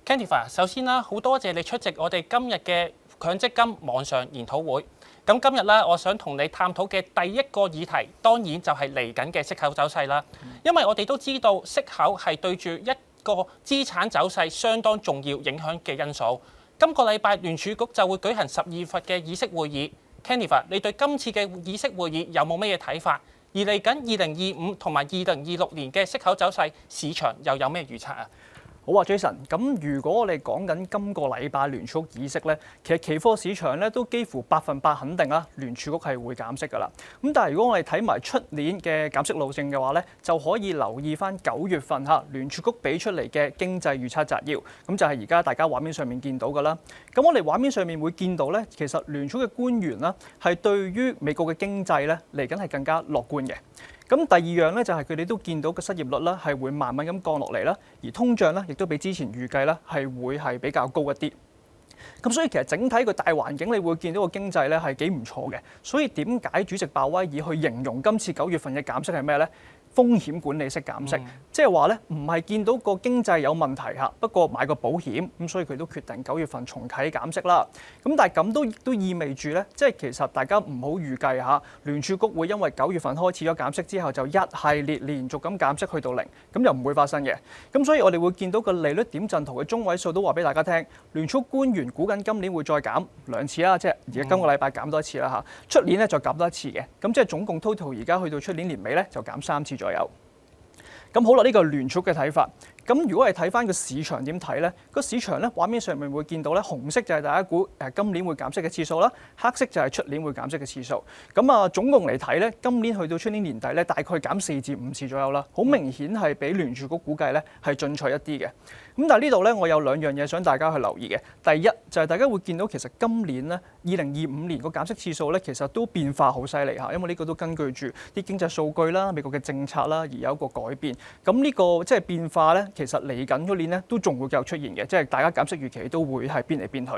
Kenneth 啊，首先啦，好多謝你出席我哋今日嘅強積金網上研討會。咁今日咧，我想同你探討嘅第一個議題，當然就係嚟緊嘅息口走勢啦。因為我哋都知道息口係對住一個資產走勢相當重要影響嘅因素。今個禮拜聯儲局就會舉行12月嘅議息會議。Kenneth，你對今次嘅議息會議有冇咩嘢睇法？而嚟緊2025同埋2026年嘅息口走勢，市場又有咩預測啊？好啊，Jason。咁如果我哋講緊今個禮拜聯儲局議息咧，其實期貨市場咧都幾乎100%肯定啦，聯儲局係會減息㗎啦。咁但係如果我哋睇埋出年嘅減息路徑嘅話咧，就可以留意翻9月份聯儲局俾出嚟嘅經濟預測摘要，咁就係而家大家畫面上面見到㗎啦。咁我哋畫面上面會見到咧，其實聯儲嘅官員啦係對於美國嘅經濟咧嚟緊係更加樂觀嘅。咁第二樣咧就係佢哋都見到個失業率啦係會慢慢咁降落嚟啦，而通脹咧亦都比之前預計咧係會係比較高一啲。咁所以其實整體個大環境，你會見到個經濟咧係幾唔錯嘅。所以點解主席鮑威爾去形容今次9月份嘅減息係咩咧？風險管理式減息，即係話咧唔係見到個經濟有問題嚇，不過買個保險咁，所以佢都決定9月份重啟減息啦。咁但係咁都意味住咧，即係其實大家唔好預計嚇聯儲局會因為9月份開始咗減息之後就一系列連續咁減息去到0，咁又唔會發生嘅。咁所以我哋會見到個利率點陣圖嘅中位數都話俾大家聽，聯儲官員估緊今年會再減2次啦，即係而家今個禮拜減多一次啦嚇，出年咧再減多一次嘅，咁即係總共 total 而家去到出年年尾咧就減3次左右。咁好啦，呢個聯儲嘅睇法。咁如果係睇翻個市場點睇咧？個市場咧畫面上面會見到咧，紅色就係大家估今年會減息嘅次數啦，黑色就係出年會減息嘅次數。咁總共嚟睇咧，今年去到出年年底咧，大概減4至5次左右啦，好明顯係比聯儲局估計咧係進取一啲嘅。咁但係呢度咧，我有2樣嘢想大家去留意嘅。第一就係大家會見到其實今年咧2025年個減息次數咧，其實都變化好犀利嚇，因為呢個都根據住啲經濟數據啦、美國嘅政策啦而有一個改變。咁呢個即係變化咧，其實嚟緊嗰年咧都仲會繼續出現嘅，即係大家減息預期都會係變嚟變去。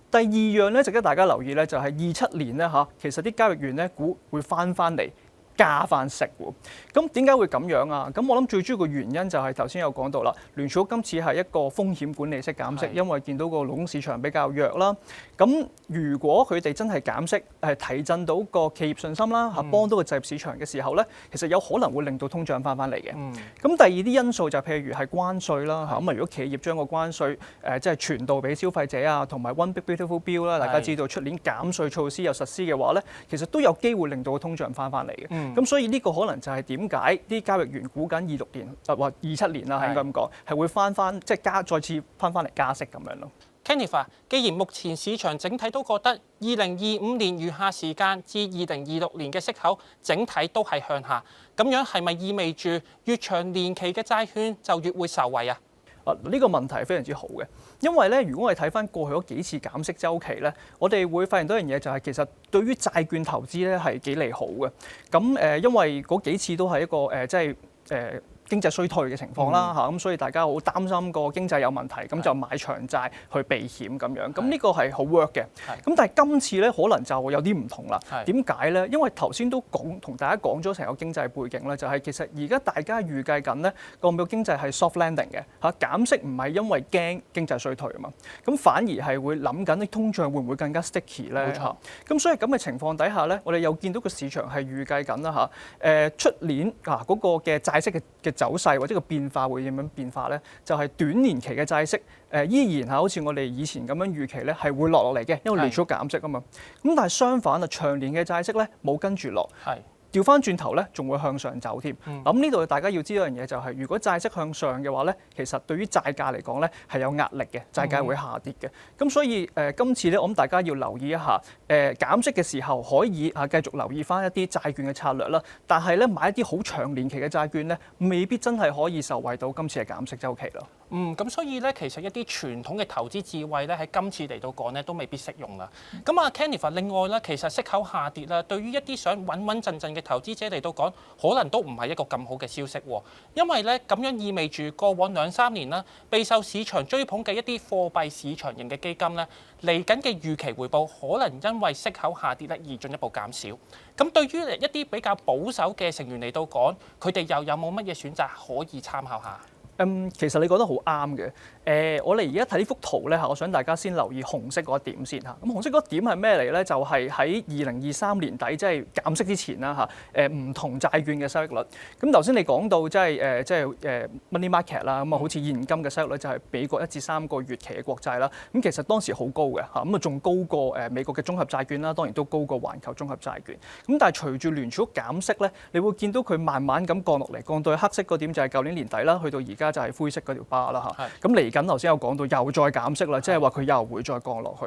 第二樣咧值得大家留意咧，就係27年咧嚇，其實啲交易員咧估會翻嚟加翻息喎。咁點解會咁樣啊？咁我諗最主要嘅原因就係頭先有講到啦，聯儲局今次係一個風險管理式減息，因為見到個勞工市場比較弱啦。咁如果佢哋真係減息，提振到個企業信心啦，幫到個就業市場嘅時候咧，其實有可能會令到通脹翻嚟嘅。咁第二啲因素就譬如係關稅啦，咁如果企業將個關稅即係傳導俾消費者啊，同埋 One Big Beautiful Bill 啦，大家知道出年減稅措施有實施嘅話咧，其實都有機會令到個通脹翻嚟嘅。咁所以呢個可能就係點解啲交易員估緊26年或27年啦，應該咁講，係會翻即係再次翻嚟加息咁樣咯。Kenneth，既然目前市場整體都覺得2025年餘下時間至2026年嘅息口整體都係向下，咁樣係咪意味住越長年期嘅債券就越會受惠啊？呢個問題非常之好嘅，因為咧，如果我哋睇翻過去嗰幾次減息週期咧，我哋會發現到一樣嘢就係其實對於債券投資咧係幾利好嘅。咁因為嗰幾次都係一個即係經濟衰退嘅情況啦嚇，咁所以大家好擔心個經濟有問題，咁就買長債去避險咁樣。咁呢個係好 work 嘅。咁但係今次咧可能就有啲唔同啦。點解咧？因為頭先都同大家講咗成個經濟背景咧，就係其實而家大家預計緊咧個美國經濟係 soft landing 嘅嚇，減息唔係因為驚經濟衰退啊嘛，咁反而係會諗緊啲通脹會唔會更加 sticky 咧？冇錯。咁所以咁嘅情況底下咧，我哋又見到個市場係預計緊啦嚇，出年嗰個嘅債息嘅走勢或者個變化會點樣變化咧？就係短年期嘅債息依然係好似我哋以前咁樣預期咧，係會落嚟嘅，因為聯儲減息啊嘛。咁但係相反啊，長年嘅債息咧冇跟住落。調翻轉頭咧，仲會向上走添。咁呢度大家要知道一樣嘢就係，如果債息向上嘅話咧，其實對於債價嚟講咧係有壓力嘅，債價會下跌嘅。咁所以今次咧，我諗大家要留意一下，減息嘅時候可以繼續留意翻一啲債券嘅策略啦。但係咧買一啲好長年期嘅債券咧，未必真係可以受惠到今次嘅減息週期咯。咁所以咧，其實一啲傳統嘅投資智慧咧，喺今次嚟到講咧，都未必適用啦。咁啊 ，Kenneth， 另外咧，其實息口下跌啦，對於一啲想穩穩陣陣嘅投資者嚟到講，可能都唔係一個咁好嘅消息喎。因為咧，咁樣意味住過往2-3年啦，備受市場追捧嘅一啲貨幣市場型嘅基金咧，嚟緊嘅預期回報可能因為息口下跌咧而進一步減少。咁對於一啲比較保守嘅成員嚟到講，佢哋又有冇乜嘢選擇可以參考下？其實你講得好啱嘅。我哋而家睇呢幅圖咧，我想大家先留意紅色嗰一點先嚇。咁紅色嗰一點係咩嚟咧？就係喺2023年底，即係減息之前啦嚇。唔同債券嘅收益率。咁頭先你講到即係money market 啦，咁啊好似現金嘅收益率就係美國1至3個月期嘅國債啦。咁其實當時好高嘅嚇，咁啊仲高過美國嘅綜合債券啦，當然都高過環球綜合債券。咁但係隨住聯儲局減息咧，你會見到佢慢慢咁降落嚟，降到去黑色嗰點就係舊年年底啦，去到而家家就係灰色嗰條巴啦嚇。係咁嚟緊頭先有講到又再減息啦，即係話佢又會再降落去。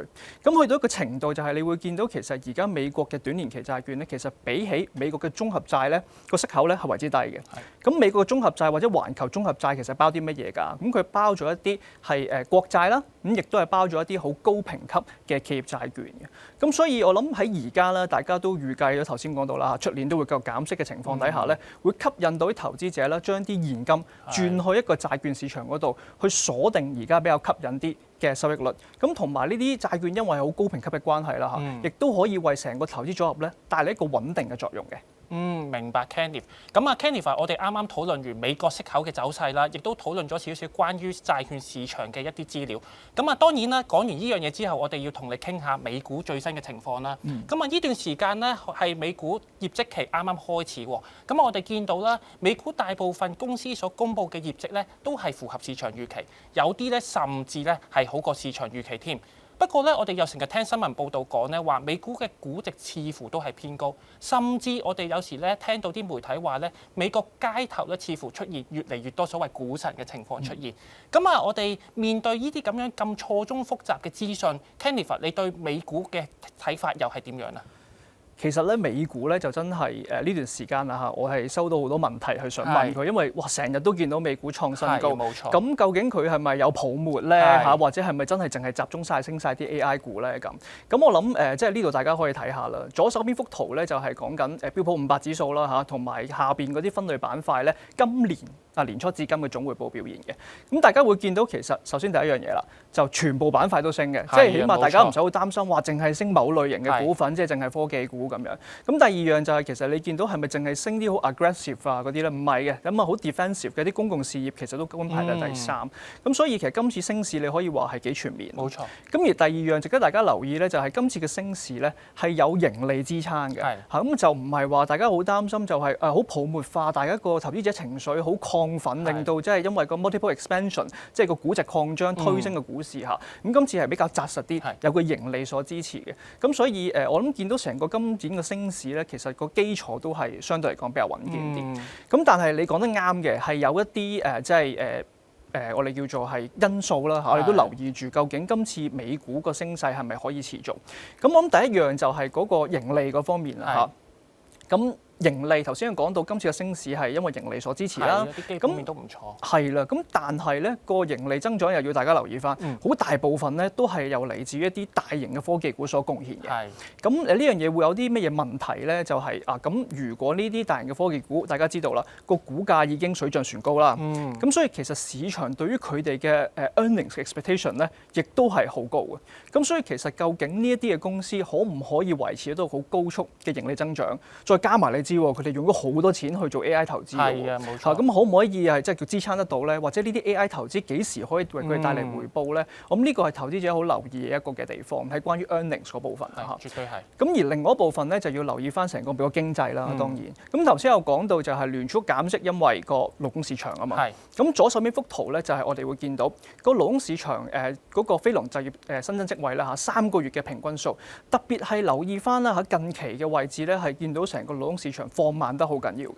咁去到一個程度就係你會見到其實而家美國嘅短年期債券咧，其實比起美國嘅綜合債咧個息口咧係為之低嘅。咁美國嘅綜合債或者環球綜合債其實包啲乜嘢㗎？咁佢包咗一啲係國債啦，咁亦都係包咗一啲好高評級嘅企業債券嘅。咁所以我諗喺而家咧，大家都預計咗頭先講到啦，出年都會繼續減息嘅情況底下咧，會吸引到啲投資者咧將啲現金轉去一個債券市場嗰度，去鎖定而家比較吸引啲嘅收益率。咁同埋呢啲債券因為好高評級嘅關係啦嚇，亦都可以為成個投資組合咧帶嚟一個穩定嘅作用嘅。明白 Kenneth。咁啊 Kenneth，我哋啱啱討論完美國息口嘅走勢啦，亦都討論咗少少關於債券市場嘅一啲資料。咁啊當然啦，講完呢樣嘢之後，我哋要同你傾下美股最新嘅情況啦。咁啊呢段時間呢，係美股業績期啱啱開始喎。咁我哋見到啦，美股大部分公司所公布嘅業績咧，都係符合市場預期，有啲咧甚至咧係好過市場預期添。不過咧，我哋又成日聽新聞報道講咧，話美股嘅估值似乎都係偏高，甚至我哋有時咧聽到啲媒體話咧，美國街頭咧似乎出現越嚟越多所謂股神嘅情況出現。咁啊，我哋面對呢啲咁樣咁錯綜複雜嘅資訊 Kenneth， 你對美股嘅睇法又係點樣啊？其實咧，美股咧就真係呢段時間啦嚇，我係收到好多問題去想問佢，因為哇成日都見到美股創新高，冇錯。咁究竟佢係咪有泡沫咧嚇，或者係咪真係淨係集中晒升晒啲 AI 股咧咁？咁我諗即係呢度大家可以睇下啦。左手邊幅圖咧就係講緊標普500指數啦嚇，同埋下邊嗰啲分類板塊咧，今年年初至今嘅總回報表現嘅。咁大家會見到其實首先第一樣嘢啦，就全部板塊都升嘅，即係起碼大家唔使好擔心話淨係升某類型嘅股份，即係淨係科技股咁樣。咁第二樣就係其實你見到係咪淨係升啲好 aggressive 啊嗰啲咧？唔係嘅，咁啊好 defensive 嘅啲公共事業其實都安排喺第三。咁所以其實今次升市你可以話係幾全面。冇錯。咁而第二樣值得大家留意咧，就係今次嘅升市咧係有盈利支撐嘅。係。咁就唔係話大家好擔心就係好泡沫化，大家個投資者情緒好亢奮，令到即係因為個 multiple expansion 即係個估值擴張推升嘅股市嚇。咁今次係比較紮實啲，有個盈利所支持嘅。咁所以我諗見到成個今年嘅升市咧，其實個基礎都係相對嚟講比較穩健啲。咁但係你講得啱嘅，係有一啲即係我哋叫做係因素啦嚇，我哋都留意住究竟今次美股個升勢係咪可以持續？咁我諗第一樣就係嗰個盈利嗰方面啦嚇。咁盈利頭先講到今次嘅升市係因為盈利所支持啦，啲基本面都唔錯。係啦，咁但係咧個盈利增長又要大家留意翻，好大部分咧都係由嚟自於一啲大型嘅科技股所貢獻嘅。係。咁呢樣嘢會有啲乜嘢問題咧？就係咁如果呢啲大型嘅科技股，大家知道啦，個股價已經水漲船高啦。咁所以其實市場對於佢哋嘅earnings expectation 咧，亦都係好高嘅。咁所以其實究竟呢一啲嘅公司可唔可以維持到好高速嘅盈利增長？再加埋你知佢哋用咗好多錢去做 AI 投資嘅喎，冇錯。咁可唔可以係即係叫支撐得到咧？或者呢啲 AI 投資幾時可以為佢哋帶嚟回報咧？咁呢個係投資者好留意嘅一個嘅地方，喺關於 earnings 嗰部分嚇。絕對係。咁而另外一部分咧，就要留意翻成個美國經濟啦。當然，咁頭先有講到就係聯儲局減息，因為個勞工市場啊嘛。係。咁左手邊幅圖咧，就係我哋會見到個勞工市場嗰個非農就業新增職位啦嚇，3個月嘅平均數，特別係留意翻啦喺近期嘅位置咧，係見到成個勞工市場放慢得好緊要嘅。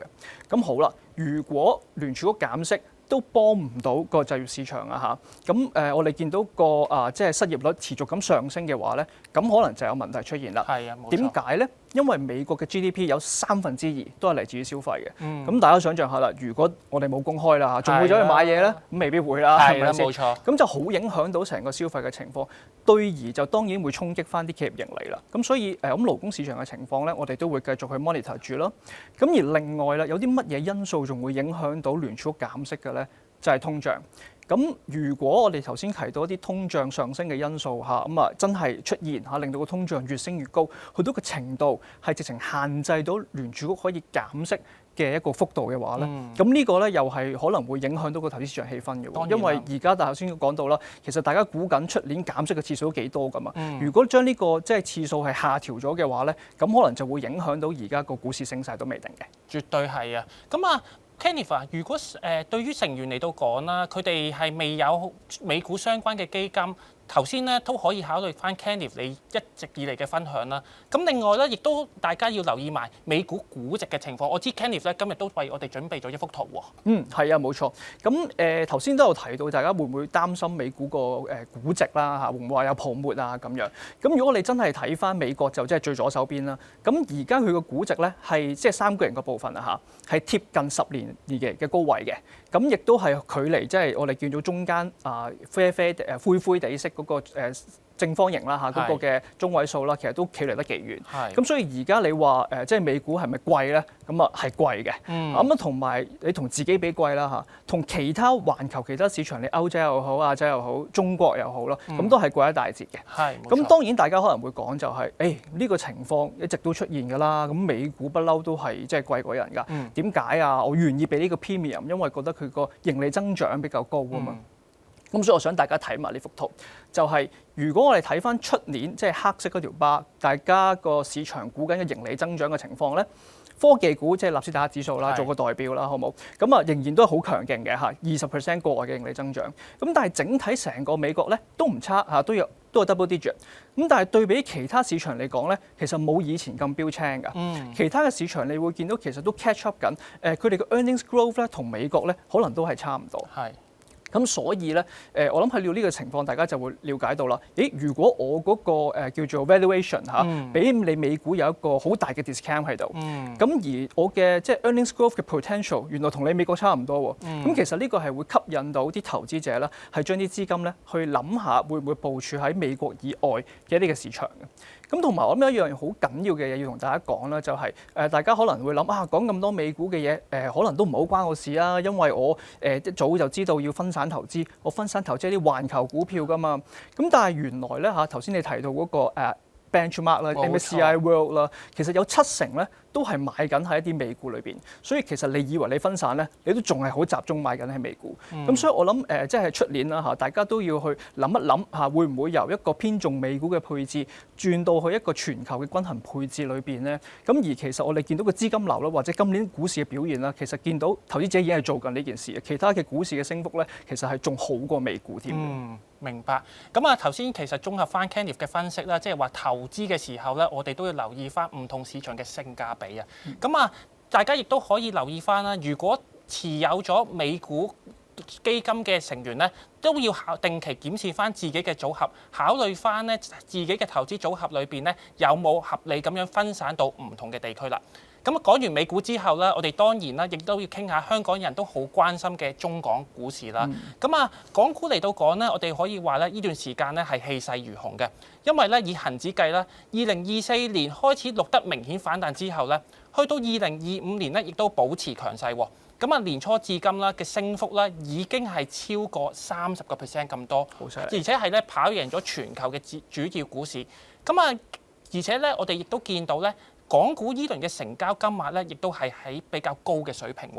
咁好啦，如果聯儲局減息都幫唔到個就業市場啊嚇，咁我哋見到個即係失業率持續咁上升嘅話咧，咁可能就有問題出現啦。係啊，冇錯。點解咧？因為美國嘅 GDP 有2/3都係嚟自於消費嘅。咁大家想象下啦，如果我哋冇公開啦嚇，仲會走去買嘢咧？咁未必會啦，係咪先？冇錯。咁就好影響到成個消費嘅情況，對而就當然會衝擊翻啲企業盈利啦。咁所以咁勞工市場嘅情況咧，我哋都會繼續去 monitor 住咯。咁而另外啦，有啲乜嘢因素仲會影響到聯儲局減息嘅咧？就係通脹。咁如果我哋頭先提到一啲通脹上升嘅因素嚇，咁真係出現嚇，令到個通脹越升越高，去到個程度係直情限制到聯儲局可以減息嘅一個幅度嘅話咧，咁呢個咧又係可能會影響到個投資市場氣氛嘅喎。因為而家頭先講到啦，其實大家估緊出年減息嘅次數都幾多㗎嘛。如果將呢個即係次數係下調咗嘅話咧，咁可能就會影響到而家個股市升勢都未定嘅。絕對係啊！咁Kenneth，如果對於成員嚟到講啦，佢哋係未有美股相關嘅基金，頭先咧都可以考慮翻 Kenneth 你一直以嚟嘅分享啦。咁另外咧，亦都大家要留意埋美股估值嘅情況。我知 Kenneth 咧今日都為我哋準備咗一幅圖喎。係啊，冇錯。咁頭先都有提到，大家會唔會擔心美股個估值啦嚇，會唔會話有泡沫啊咁樣？咁如果你真係睇翻美國就即係最左手邊啦。咁而家佢個估值咧係即係三個人個部分啊嚇，係貼近10年嘅高位嘅。咁亦都係距離即係我哋叫做中間灰灰地色嗰個正方形啦嚇，嗰個嘅中位數啦，其實都企離得幾遠。咁所以而家你話即係美股係咪貴咧？咁啊係貴嘅。咁啊同埋你同自己比貴啦嚇，同其他環球其他市場，你歐洲又好、亞洲又好、中國又好啦，咁都係貴一大截嘅。咁當然大家可能會講就係呢個情況一直都出現㗎啦。咁美股不嬲都係即係貴過人㗎。點解啊？我願意俾呢個 premium，因為覺得佢個盈利增長比較高啊嘛。咁所以我想大家睇埋呢幅圖，就係如果我哋睇翻出年即係黑色嗰條巴，大家個市場估緊嘅盈利增長嘅情況咧，科技股即係納斯達克指數啦，做個代表啦，好冇？咁啊仍然都係好強勁嘅嚇，20% 過外嘅盈利增長。咁但係整體成個美國咧都唔差嚇，都有 double digit。咁但係對比其他市場嚟講咧，其實冇以前咁標青㗎。其他嘅市場你會見到其實都 catch up 緊，佢哋嘅 earnings growth 咧同美國咧可能都係差唔多。咁所以咧，我諗喺呢個情況，大家就會了解到啦。如果我嗰個叫做 valuation 嚇，俾你美股有一個好大嘅 discount 喺度，咁而我嘅即係 earnings growth 嘅 potential 原來同你美國差唔多喎。咁其實呢個係會吸引到啲投資者啦，係將啲資金咧去諗下會唔會部署喺美國以外嘅呢個市場嘅。咁同埋我諗有一樣好緊要嘅嘢要同大家講啦，就係大家可能會諗講咁多美股嘅嘢，可能都唔好關我事啊，因為我一早就知道要分散投資，我分散投資啲環球股票㗎嘛。咁但係原來咧頭先你提到嗰個benchmark 啦 MSCI World 啦，其實有70%咧都係買緊喺一啲美股裏邊，所以其實你以為你分散咧，你都仲係好集中買緊喺美股。咁所以我諗即係出年啦嚇，大家都要去諗一諗嚇，會唔會由一個偏重美股嘅配置轉到去一個全球嘅均衡配置裏邊咧？咁而其實我哋見到個資金流啦，或者今年股市嘅表現啦，其實見到投資者已經係做緊呢件事嘅，其他嘅股市嘅升幅咧，其實係仲好過美股添。明白。咁啊頭先其實綜合翻 Kenneth 嘅分析啦，即係話投資嘅時候咧，我哋都要留意翻唔同市場嘅性價比啊。咁啊，大家亦都可以留意翻啦。如果持有咗美股基金嘅成員咧，都要定期檢視翻自己嘅組合，考慮翻咧自己嘅投資組合裏邊咧有冇合理咁樣分散到唔同嘅地區啦。咁講完美股之後咧，我哋當然啦，亦都要傾下香港人都好關心嘅中港股市啦。港股嚟到講咧，我哋可以話咧，呢段時間咧係氣勢如虹嘅，因為咧以恒指計啦，2024年開始錄得明顯反彈之後咧，去到2025年咧，亦都保持強勢喎。年初至今啦嘅升幅咧已經係超過30% 咁多，而且係咧跑贏咗全球嘅主要股市。而且咧我哋亦都見到咧，港股依輪嘅成交金額咧，亦都係喺比較高嘅水平。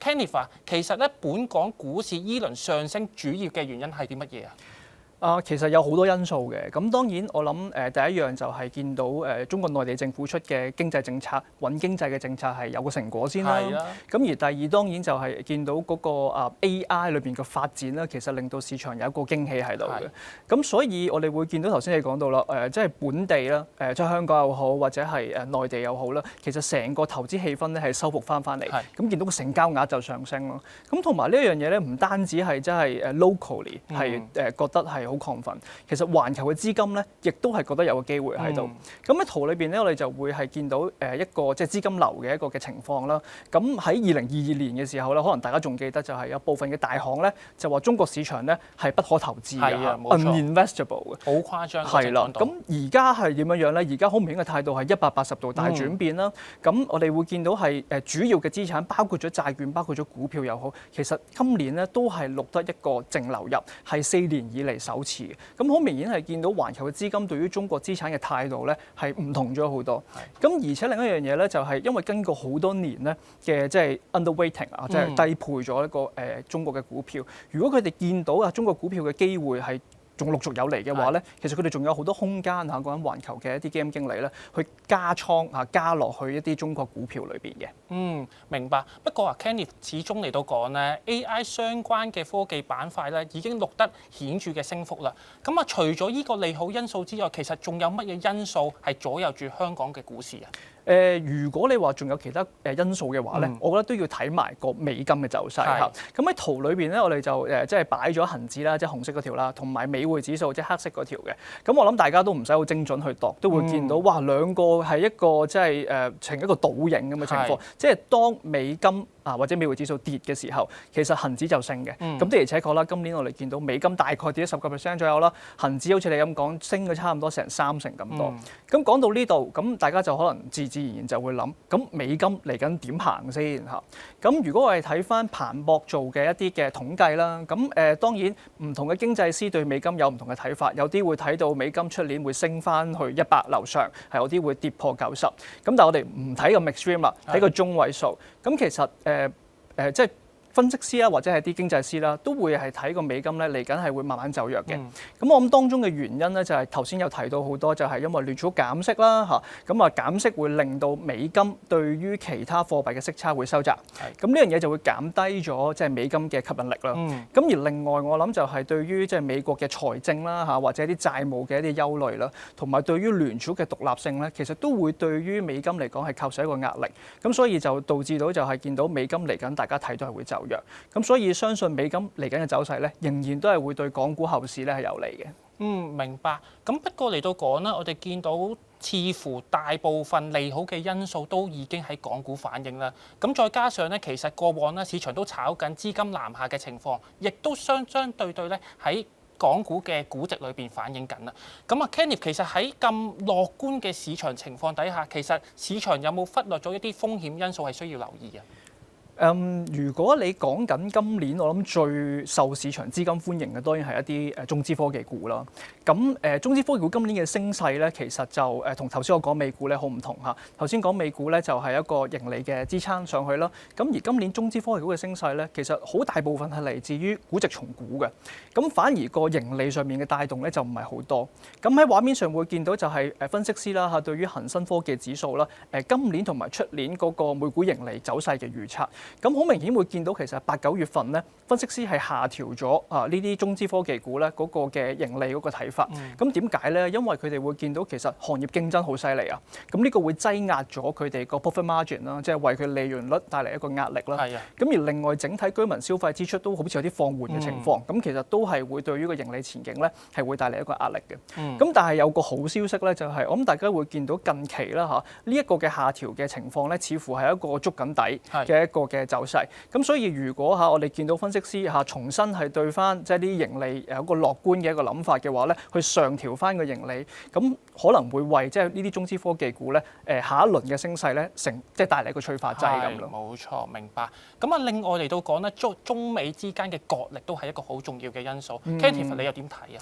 Kenneth，其實咧本港股市依輪上升主要嘅原因係啲乜嘢啊？其實有好多因素嘅，咁當然我諗第一樣就係見到中國內地政府出嘅經濟政策、穩經濟嘅政策係有個成果先啦。咁而第二當然就係見到嗰個AI 裏邊嘅發展啦，其實令到市場有一個驚喜喺度嘅。咁所以我哋會見到頭先你講到啦，即係本地啦，即係香港又好或者係內地又好啦，其實成個投資氣氛咧係收復翻嚟。咁見到個成交額就上升咯。咁同埋呢一樣嘢咧，唔單止係真係locally 係覺得係好亢奮，其實環球嘅資金咧，亦都係覺得有個機會喺度。咁喺圖裏邊咧，我哋就會係見到一個即係資金流嘅一個嘅情況啦。咁喺2022年嘅時候咧，可能大家仲記得就係有部分嘅大行咧就話中國市場咧係不可投資嘅，uninvestable 嘅，好誇張。係啦，咁而家係點樣樣咧？而家好明顯嘅態度係180度大轉變啦。咁我哋會見到係主要嘅資產，包括咗債券、包括咗股票又好，其實今年咧都係錄得一個淨流入，係4年以嚟首次嘅。咁好明顯係見到環球嘅資金對於中國資產嘅態度咧係唔同咗好多。咁而且另一樣嘢咧就係因為經過好多年咧嘅即係 underweighting 啊，即係低配咗一個中國嘅股票。如果佢哋見到中國股票嘅機會係仲陸續有嚟嘅話咧，其實佢哋仲有好多空間嚇，講緊環球嘅一啲基金經理咧，去加倉嚇加落去一啲中國股票裏邊嘅。明白。不過啊 Kenneth 始終嚟到講咧 ，AI 相關嘅科技板塊咧已經錄得顯著嘅升幅啦。咁啊，除咗呢個利好因素之外，其實仲有乜嘢因素係左右住香港嘅股市啊？如果你話仲有其他因素嘅話咧，我覺得都要睇埋個美金嘅走勢嚇。咁喺圖裏邊咧，我哋就即係擺咗恒指啦，即係紅色嗰條啦，同埋美匯指數即係黑色嗰條嘅。咁我諗大家都唔使好精準去度，都會見到哇兩個係一個即係呈一個倒影咁嘅情況。即係當美金或者美匯指數跌嘅時候，其實恒指就升嘅。咁的而且確啦，今年我哋見到美金大概跌咗10%左右啦，恒指好似你咁講升咗差唔多成3成咁多。咁講到呢度，咁大家就可能自然就會諗，咁美金嚟緊點行先嚇？咁如果我哋睇翻彭博做嘅一啲嘅統計啦，咁當然唔同嘅經濟師對美金有唔同嘅睇法，有啲會睇到美金出年會升翻去100樓上，係有啲會跌破90。咁但係我哋唔睇個 extreme 啦，睇個中位數。咁其實即係分析師啦，或者係啲經濟師啦，都會係睇個美金咧嚟緊係會慢慢走弱嘅。咁我諗當中嘅原因咧，就係頭先有提到好多，就係因為聯儲局減息啦嚇，咁減息會令到美金對於其他貨幣嘅息差會收窄。咁呢樣嘢就會減低咗即係美金嘅吸引力啦。咁而另外我諗就係對於即係美國嘅財政啦嚇，或者啲債務嘅一啲憂慮啦，同埋對於聯儲嘅獨立性咧，其實都會對於美金嚟講係構成一個壓力。咁所以就導致到就係見到美金嚟緊，大家睇都係會走弱，咁所以相信美金嚟緊嘅走勢咧，仍然都係會對港股後市咧係有利嘅。明白。咁不過嚟到講啦，我哋見到似乎大部分利好嘅因素都已經喺港股反映啦。咁再加上咧，其實過往咧市場都炒緊資金南下嘅情況，亦都相對咧喺港股嘅估值裏邊反映緊啦。咁啊 Kenneth 其實喺咁樂觀嘅市場情況底下，其實市場有冇忽略咗一啲風險因素係需要留意嘅？如果你講緊今年，我諗最受市場資金歡迎嘅當然係一啲中資科技股啦。咁中資科技股今年嘅升勢咧，其實就同頭先我講美股咧好唔同嚇。頭先講美股咧就係一個盈利嘅支撐上去啦。咁而今年中資科技股嘅升勢咧，其實好大部分係嚟自於估值重估嘅。咁反而個盈利上面嘅帶動咧就唔係好多。咁喺畫面上會見到就係分析師啦嚇，對於恒生科技指數啦，今年同埋出年嗰個每股盈利走勢嘅預測。咁好明顯會見到其實8、9月份咧，分析師係下調咗呢啲中資科技股咧嗰個嘅盈利嗰個睇法。咁點解咧？因為佢哋會見到其實行業競爭好犀利啊。咁呢個會擠壓咗佢哋個 profit margin 啦，即係為佢利潤率帶嚟一個壓力啦。咁而另外整體居民消費支出都好似有啲放緩嘅情況。咁其實都係會對於個盈利前景咧係會帶嚟一個壓力嘅。咁但係有個好消息咧，就係我諗大家會見到近期啦嚇呢一個嘅下調嘅情況咧，似乎係一個築緊底嘅一個嘅走勢。咁所以如果我哋見到分析師重新係對翻即係啲盈利有一個樂觀嘅一個諗法嘅話咧，去上調翻個盈利，咁可能會為即係呢啲中資科技股咧下一輪嘅升勢咧即係帶嚟一個催化劑咁咯。冇錯，明白。咁啊，另外嚟到講咧，中美之間嘅角力都係一個好重要嘅因素。Kenneth 你又點睇啊？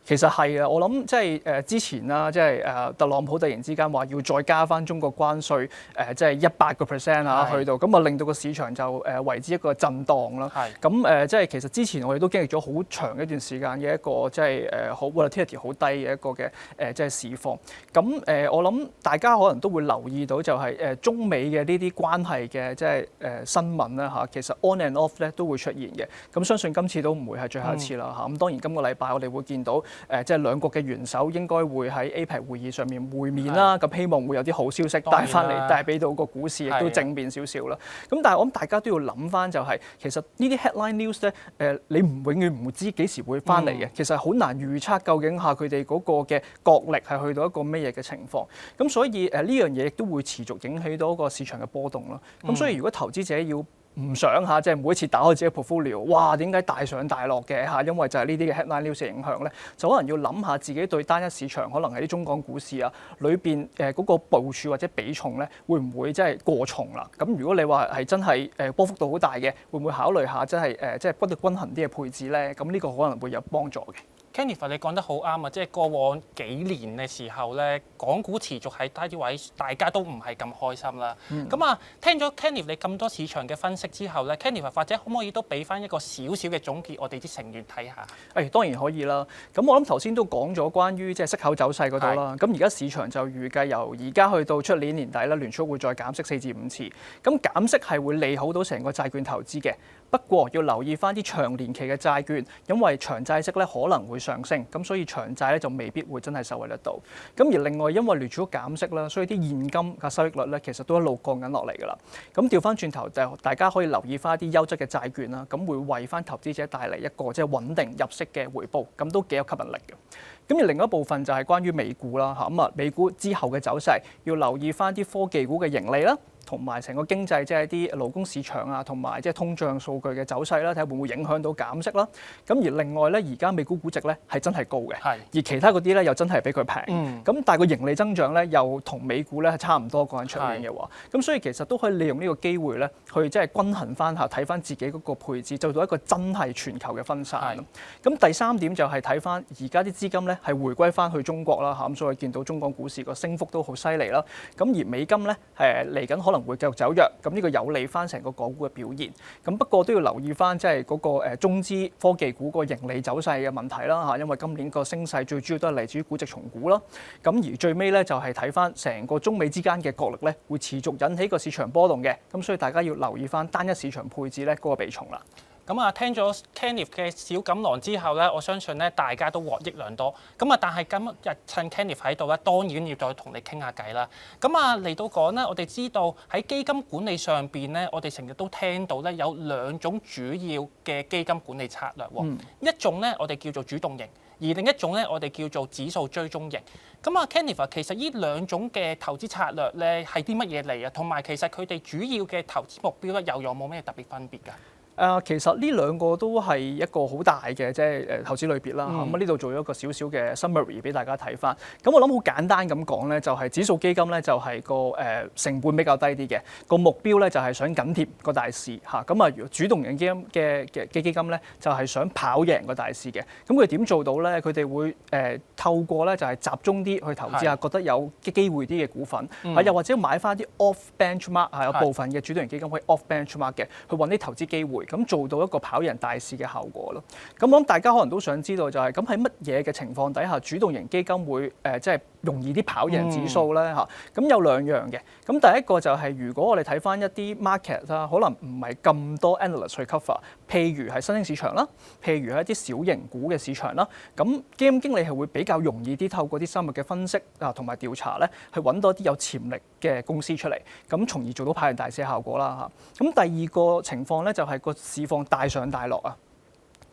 其實係啊，我諗即係之前啦，即係特朗普突然之間話要再加翻中國關稅即係100%啊，去到咁啊，令到個市場就為之一個震盪啦。咁即係其實之前我哋都經歷咗好長一段時間嘅一個即係好 volatility 好低嘅一個嘅即係市況。咁我諗大家可能都會留意到就係中美嘅呢啲關係嘅即係新聞啦嚇，其實 on and off 咧都會出現嘅。咁相信今次都唔會係最後一次啦嚇。咁當然今個禮拜我哋會見到。即係兩國嘅元首應該會喺 APEC 會議上面會面啦，咁希望會有啲好消息帶翻嚟，帶俾到個股市亦都正面少少啦。咁但係我諗大家都要諗翻就係，其實呢啲 headline news 咧，你永遠唔會知幾時會翻嚟嘅，其實好難預測究竟下佢哋嗰個嘅角力係去到一個咩嘢嘅情況。咁所以呢樣嘢亦都會持續引起到一個市場嘅波動啦。咁所以如果投資者要唔想即係每一次打開自己 portfolio， 哇點解大上大落嘅嚇？因為就係呢啲嘅 headline news 嘅影響咧，就可能要諗下自己對單一市場，可能係啲中港股市啊裏邊嗰個部署或者比重咧，會唔會即係過重啦？咁如果你話係真係波幅度好大嘅，會唔會考慮下真係即係不斷均衡啲嘅配置咧？咁呢個可能會有幫助嘅。Kenneth，你講得好啱啊！即係過往幾年嘅時候咧，港股持續喺低啲位，大家都唔係咁開心啦。聽咗 Kenneth 你咁多市場嘅分析之後咧，Kenneth 或者可唔可以都俾翻一個少少嘅總結，我哋啲成員睇下？當然可以啦。咁我諗頭先都講咗關於即係息口走勢嗰度啦。咁而家市場就預計由而家去到出年年底咧，聯儲會再減息4至5次。咁減息係會利好到成個債券投資嘅。不過要留意翻啲長年期嘅債券，因為長債息咧可能會上升，咁所以長債咧就未必會真係受惠得到。咁而另外因為聯儲局減息啦，所以啲現金嘅收益率咧其實都一路降緊落嚟㗎啦。咁調翻轉頭就大家可以留意翻啲優質嘅債券啦，咁會為翻投資者帶嚟一個即係穩定入息嘅回報，咁都幾有吸引力嘅。咁而另一部分就係關於美股啦嚇，咁美股之後嘅走勢要留意翻啲科技股嘅盈利啦，同埋成個經濟即係啲勞工市場啊，同埋即係通脹數據嘅走勢啦，睇下會唔會影響到減息啦。咁而另外咧，而家美股估值咧係真係高嘅，而其他嗰啲咧又真係比佢平。咁但係個盈利增長咧又同美股咧係差唔多嗰陣出現嘅話，咁所以其實都可以利用呢個機會咧，去即係均衡翻下，睇翻自己嗰個配置，做到一個真係全球嘅分散。咁第三點就係睇翻而家啲資金咧係回歸翻去中國啦嚇，咁所以見到中港股市個升幅都好犀利啦。咁而美金咧嚟緊可能會繼續走弱，咁呢個有利翻成個港股嘅表現。咁不過都要留意翻即係嗰個中資科技股個盈利走勢嘅問題啦嚇，因為今年個升勢最主要都係嚟自於估值重估啦。咁而最尾咧就係睇翻成個中美之間嘅角力咧，會持續引起個市場波動嘅。咁所以大家要留意翻單一市場配置咧嗰個比重啦。聽咗 Kenneth 嘅小錦囊之後咧，我相信咧大家都獲益良多。但係今日趁 Kenneth 喺度咧，當然要再同你傾下偈啦。嚟到講咧，我哋知道喺基金管理上邊咧，我哋成日都聽到咧有兩種主要嘅基金管理策略喎。一種咧我哋叫做主動型，而另一種咧我哋叫做指數追蹤型。Kenneth 其實呢兩種嘅投資策略咧係啲乜嘢嚟啊？同埋其實佢哋主要嘅投資目標咧又有冇咩特別分別㗎？其實呢兩個都係一個好大嘅即係投資類別啦。咁呢度做咗一個少少嘅 summary 俾大家睇翻。咁我諗好簡單咁講咧，就係指數基金咧就係個成本比較低啲嘅，個目標咧就係想緊貼個大市嚇。咁主動型基金嘅基金咧就係想跑贏個大市嘅。咁佢點做到咧？佢哋會透過咧就係集中啲去投資下覺得有機會啲嘅股份，又或者買翻啲 off benchmark 有部分嘅主動型基金可以 off benchmark 嘅，去揾啲投資機會。咁做到一個跑贏大市嘅效果咯。咁我諗大家可能都想知道就係咁喺乜嘢嘅情況底下，主動型基金會即係容易啲跑贏指數咧嚇。咁有兩樣嘅。咁第一個就係如果我哋睇翻一啲 market 啦，可能唔係咁多 analyst 去 cover， 譬如係新興市場啦，譬如係一啲小型股嘅市場啦。咁基金經理係會比較容易啲透過啲深入嘅分析同埋調查咧，去揾到一啲有潛力嘅公司出嚟，咁從而做到跑贏大市嘅效果啦嚇。咁第二個情況咧就係個市況大上大落啊！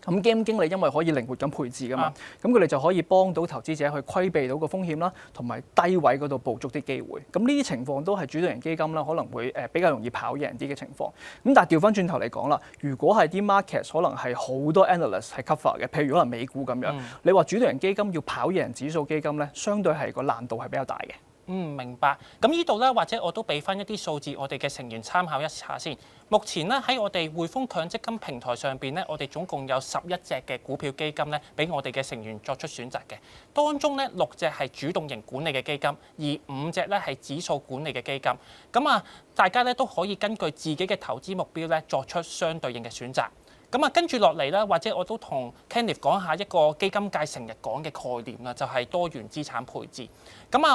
咁基金經理因為可以靈活咁配置噶嘛，咁佢哋就可以幫到投資者去規避到個風險啦，同埋低位嗰度捕捉啲機會。咁呢啲情況都係主動型基金啦，可能會比較容易跑贏啲嘅情況。咁但係調翻轉頭嚟講啦，如果係啲 market 可能係好多 analyst 係 cover 嘅，譬如可能美股咁樣，你話主動型基金要跑贏指數基金咧，相對係個難度係比較大嘅。明白。咁呢度咧，或者我都俾翻一啲數字，我哋嘅成員參考一下先。目前咧喺我哋匯豐強積金平台上邊咧，我哋總共有11隻嘅股票基金咧，俾我哋嘅成員作出選擇嘅。當中咧6隻係主動型管理嘅基金，而5隻咧係指數管理嘅基金。咁大家咧都可以根據自己嘅投資目標咧，作出相對應嘅選擇。跟住落嚟咧，或者我都同 Kenneth 講下一個基金界成日講嘅概念啦，就係多元資產配置。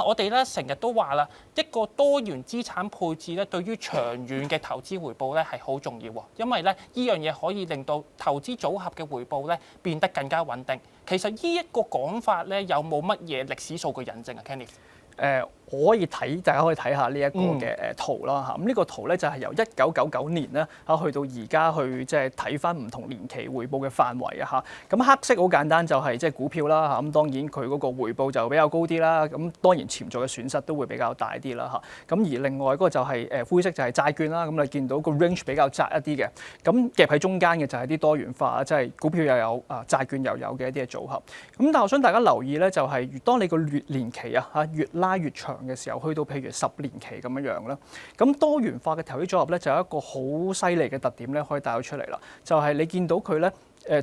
我哋咧成日都話啦，一個多元資產配置咧，對於長遠嘅投資回報咧係好重要喎，因為咧呢樣嘢可以令到投資組合嘅回報咧變得更加穩定。其實呢一個講法咧，有冇乜嘢歷史數據引證啊 ，Kenneth？我可以睇，大家可以睇下呢一個嘅圖啦嚇。咁呢個圖咧就係由1999年咧去到而家去即係睇翻唔同年期回報嘅範圍啊嚇。咁黑色好簡單就係即係股票啦嚇。咁當然佢嗰個回報就比較高啲啦。咁當然潛在嘅損失都會比較大啲啦嚇。咁而另外嗰個就係灰色就係債券啦。咁你見到個 range 比較窄一啲嘅。咁夾喺中間嘅就係啲多元化，即係股票又有債券又有嘅一啲嘅組合。咁但係我想大家留意咧，就係當你個年期越拉越長嘅時候，去到譬如10年期咁樣樣啦，咁多元化嘅投資組合咧就有一個好犀利嘅特點咧，可以帶到出嚟啦。就係你見到佢咧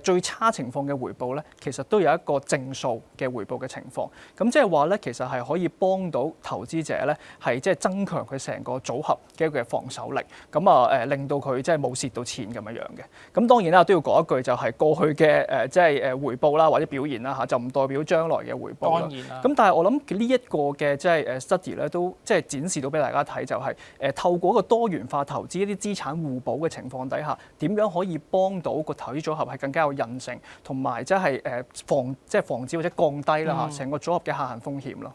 最差情況嘅回報咧，其實都有一個正數嘅回報嘅情況。咁即係話咧，其實係可以幫到投資者咧，係即係增強佢成個組合嘅一個防守力。咁令到佢即係冇蝕到錢咁樣嘅。咁當然啦，都要講一句就係過去嘅即係回報啦或者表現啦嚇，就唔代表將來嘅回報啦。當然啦。咁但係我諗呢一個嘅即係study 咧，都即係展示到俾大家睇，就係透過一個多元化投資、一啲資產互補嘅情況底下，點樣可以幫到個投資組合係更加有韌性，同埋即係防止或者降低啦嚇成個組合嘅下行風險咯。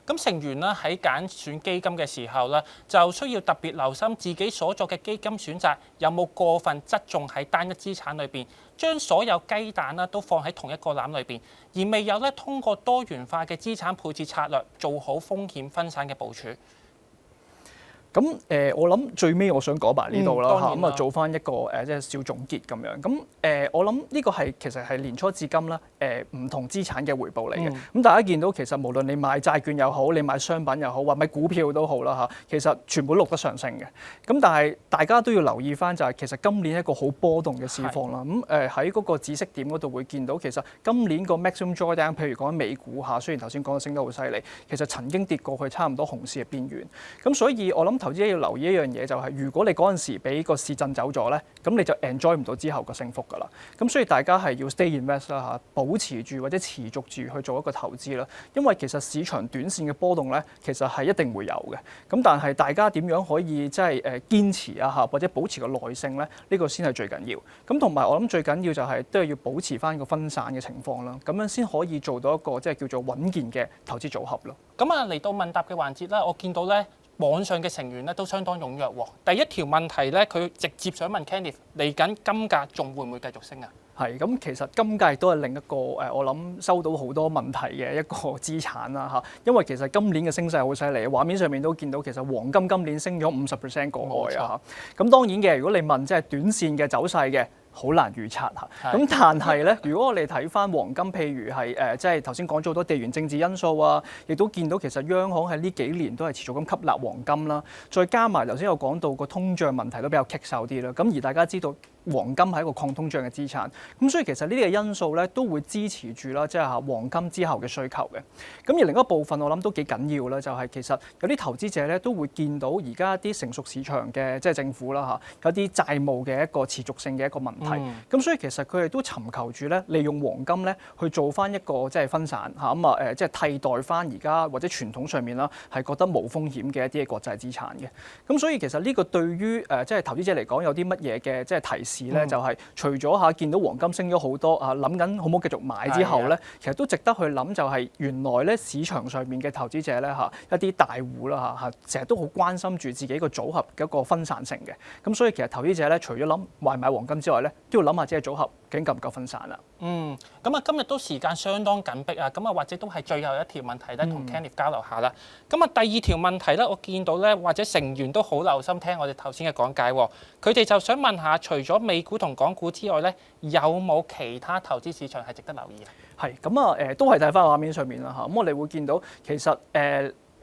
咁成員咧喺揀選基金嘅時候咧，就需要特別留心自己所作嘅基金選擇有冇過分側重喺單一資產裏邊，將所有雞蛋啦都放喺同一個籃裏邊，而未有咧通過多元化嘅資產配置策略做好風險分散嘅部署。咁我諗最尾我想講埋呢度啦嚇，咁做翻一個即係小總結咁樣。咁我諗呢個其實係年初至今啦唔同資產嘅回報嚟嘅。咁大家見到其實無論你買債券又好，你買商品又好，或買股票都好啦嚇，其實全部錄得上升嘅。咁但係大家都要留意翻就係其實今年一個好波動嘅市況啦。咁喺嗰個止息點嗰度會見到其實今年個 maximum drawdown， 譬如講美股嚇，雖然頭先講到升得好犀利，其實曾經跌過去差唔多熊市嘅邊緣。咁所以我諗投資者要留意一樣嘢，就係如果你嗰陣時俾個市震走咗咧，咁你就 enjoy 唔到之後個升幅㗎啦。咁所以大家係要 stay invest 啦嚇，保持住或者持續住去做一個投資啦。因為其實市場短線嘅波動咧，其實係一定會有嘅。咁但係大家點樣可以即係堅持啊嚇，或者保持個耐性咧？呢個先係最緊要。咁同埋我諗最緊要就係都係要保持翻個分散嘅情況啦。咁樣先可以做到一個即係叫做穩健嘅投資組合咯。咁嚟到問答嘅環節啦，我見到咧，網上嘅成員咧都相當踴躍喎。第一條問題咧，佢直接想問 Kenneth，嚟緊金價仲會唔會繼續升啊？係咁，其實金價亦都係另一個我諗收到好多問題嘅一個資產啦嚇。因為其實今年嘅升勢好犀利，畫面上面都見到其實黃金今年升咗50%過外啊嚇。咁當然嘅，如果你問即係短線嘅走勢嘅，好難預測嚇。咁但係咧，如果我哋睇翻黃金，譬如係即係頭先講咗好多地緣政治因素啊，亦都見到其實央行喺呢幾年都係持續咁吸納黃金啦。再加埋頭先有講到個通脹問題都比較棘手啲啦。咁而大家知道黃金係一個抗通脹嘅資產，咁所以其實呢啲嘅因素咧都會支持住啦，即係黃金之後嘅需求嘅。咁而另一部分我諗都幾緊要啦，就係其實有啲投資者咧都會見到而家啲成熟市場嘅即係政府啦嚇，有啲債務嘅一個持續性嘅一個問題。咁所以其實佢哋都尋求住咧，利用黃金咧去做翻一個即係分散嚇咁即係替代翻而家或者傳統上面啦係覺得冇風險嘅一啲嘅國際資產嘅。咁所以其實呢個對於即係投資者嚟講有啲乜嘢嘅即係提示咧，就係除咗見到黃金升咗好多諗緊好唔好繼續買之後咧，其實都值得去諗就係原來咧市場上面嘅投資者咧一啲大戶啦成日都好關心住自己個組合嘅一個分散性嘅。咁所以其實投資者咧除咗諗買唔買黃金之外咧，都要諗下自己組合究竟夠唔夠分散啦。咁今日都時間相當緊迫啊，咁或者都係最後一條問題咧，同 Kenneth 交流下啦。咁第二條問題咧，我見到咧或者成員都好留心聽我哋頭先嘅講解喎，佢哋就想問下，除咗美股同港股之外咧，有冇其他投資市場係值得留意啊？係咁都係睇翻畫面上面啦嚇。咁我哋會見到其實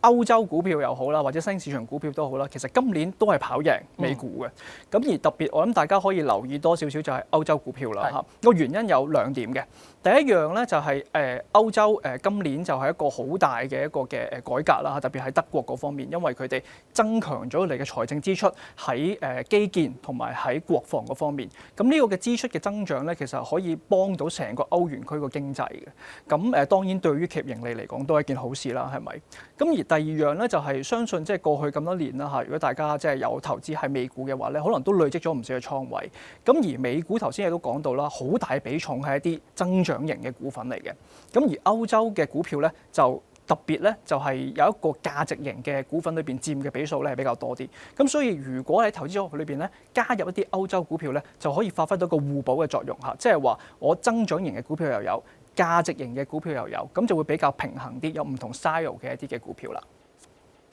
歐洲股票又好啦，或者新市場股票都好啦，其實今年都係跑贏美股嘅。咁而特別，我諗大家可以留意多少少就係歐洲股票啦嚇。個原因有兩點嘅。第一樣咧就係歐洲今年就係一個好大嘅一個嘅改革啦，特別喺德國嗰方面，因為佢哋增強咗佢哋嘅財政支出喺基建同埋喺國防嗰方面。咁呢個嘅支出嘅增長咧，其實可以幫到成個歐元區個經濟嘅。咁當然對於企業盈利嚟講都係一件好事啦，係咪？咁而第二樣咧就係相信即係過去咁多年啦嚇，如果大家即係有投資喺美股嘅話咧，可能都累積咗唔少嘅倉位。咁而美股頭先亦都講到啦，好大比重係一啲增長型嘅股份嚟嘅。咁而歐洲嘅股票咧就特別咧就係有一個價值型嘅股份裏邊佔嘅比數咧係比較多啲。咁所以如果喺投資組合裏邊咧加入一啲歐洲股票咧，就可以發揮到個互補嘅作用嚇，即係話我增長型嘅股票又有，價值型嘅股票又有，咁就會比較平衡啲，有唔同 style 嘅一啲嘅股票啦。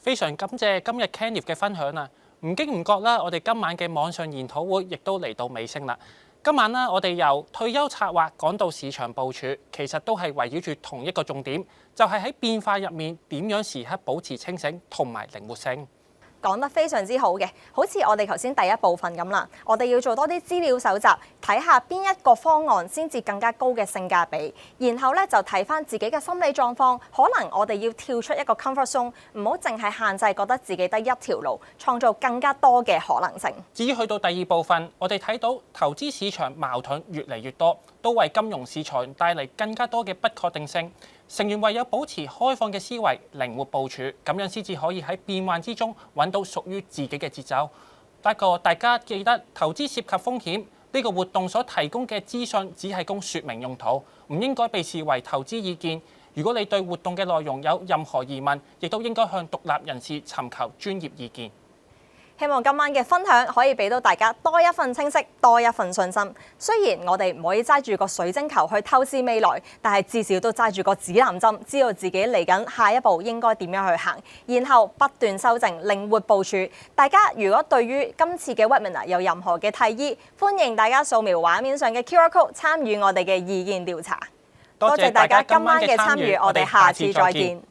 非常感謝今日 Kenneth 嘅分享啊！唔經唔覺啦，我哋今晚嘅網上研討會亦都嚟到尾聲啦。今晚啦，我哋由退休策劃講到市場部署，其實都係圍繞住同一個重點，就係喺變化入面點樣時刻保持清醒同埋靈活性。講得非常之好嘅，好似我哋頭先第一部分咁啦，我哋要做多啲資料搜集，睇下邊一個方案先至更加高嘅性價比，然後咧就睇翻自己嘅心理狀況，可能我哋要跳出一個 comfort zone， 唔好淨係限制覺得自己得一條路，創造更加多嘅可能性。至於去到第二部分，我哋睇到投資市場矛盾越嚟越多，都為金融市場帶嚟更加多嘅不確定性。成員唯有保持開放嘅思維，靈活部署，咁樣先至可以喺變幻之中揾到屬於自己嘅節奏。不過大家記得，投資涉及風險，呢個活動所提供嘅資訊只係供説明用途，唔應該被視為投資意見。如果你對活動嘅內容有任何疑問，亦都應該向獨立人士尋求專業意見。希望今晚嘅分享可以俾到大家多一份清晰，多一份信心。雖然我哋唔可以揸住個水晶球去透視未來，但係至少都揸住個指南針，知道自己嚟緊下一步應該點樣去行，然後不斷修正，靈活部署。大家如果對於今次嘅 webinar 有任何嘅提議，歡迎大家掃描畫面上嘅 QR code 參與我哋嘅意見調查。多謝大家今晚嘅參與，我哋下次再見。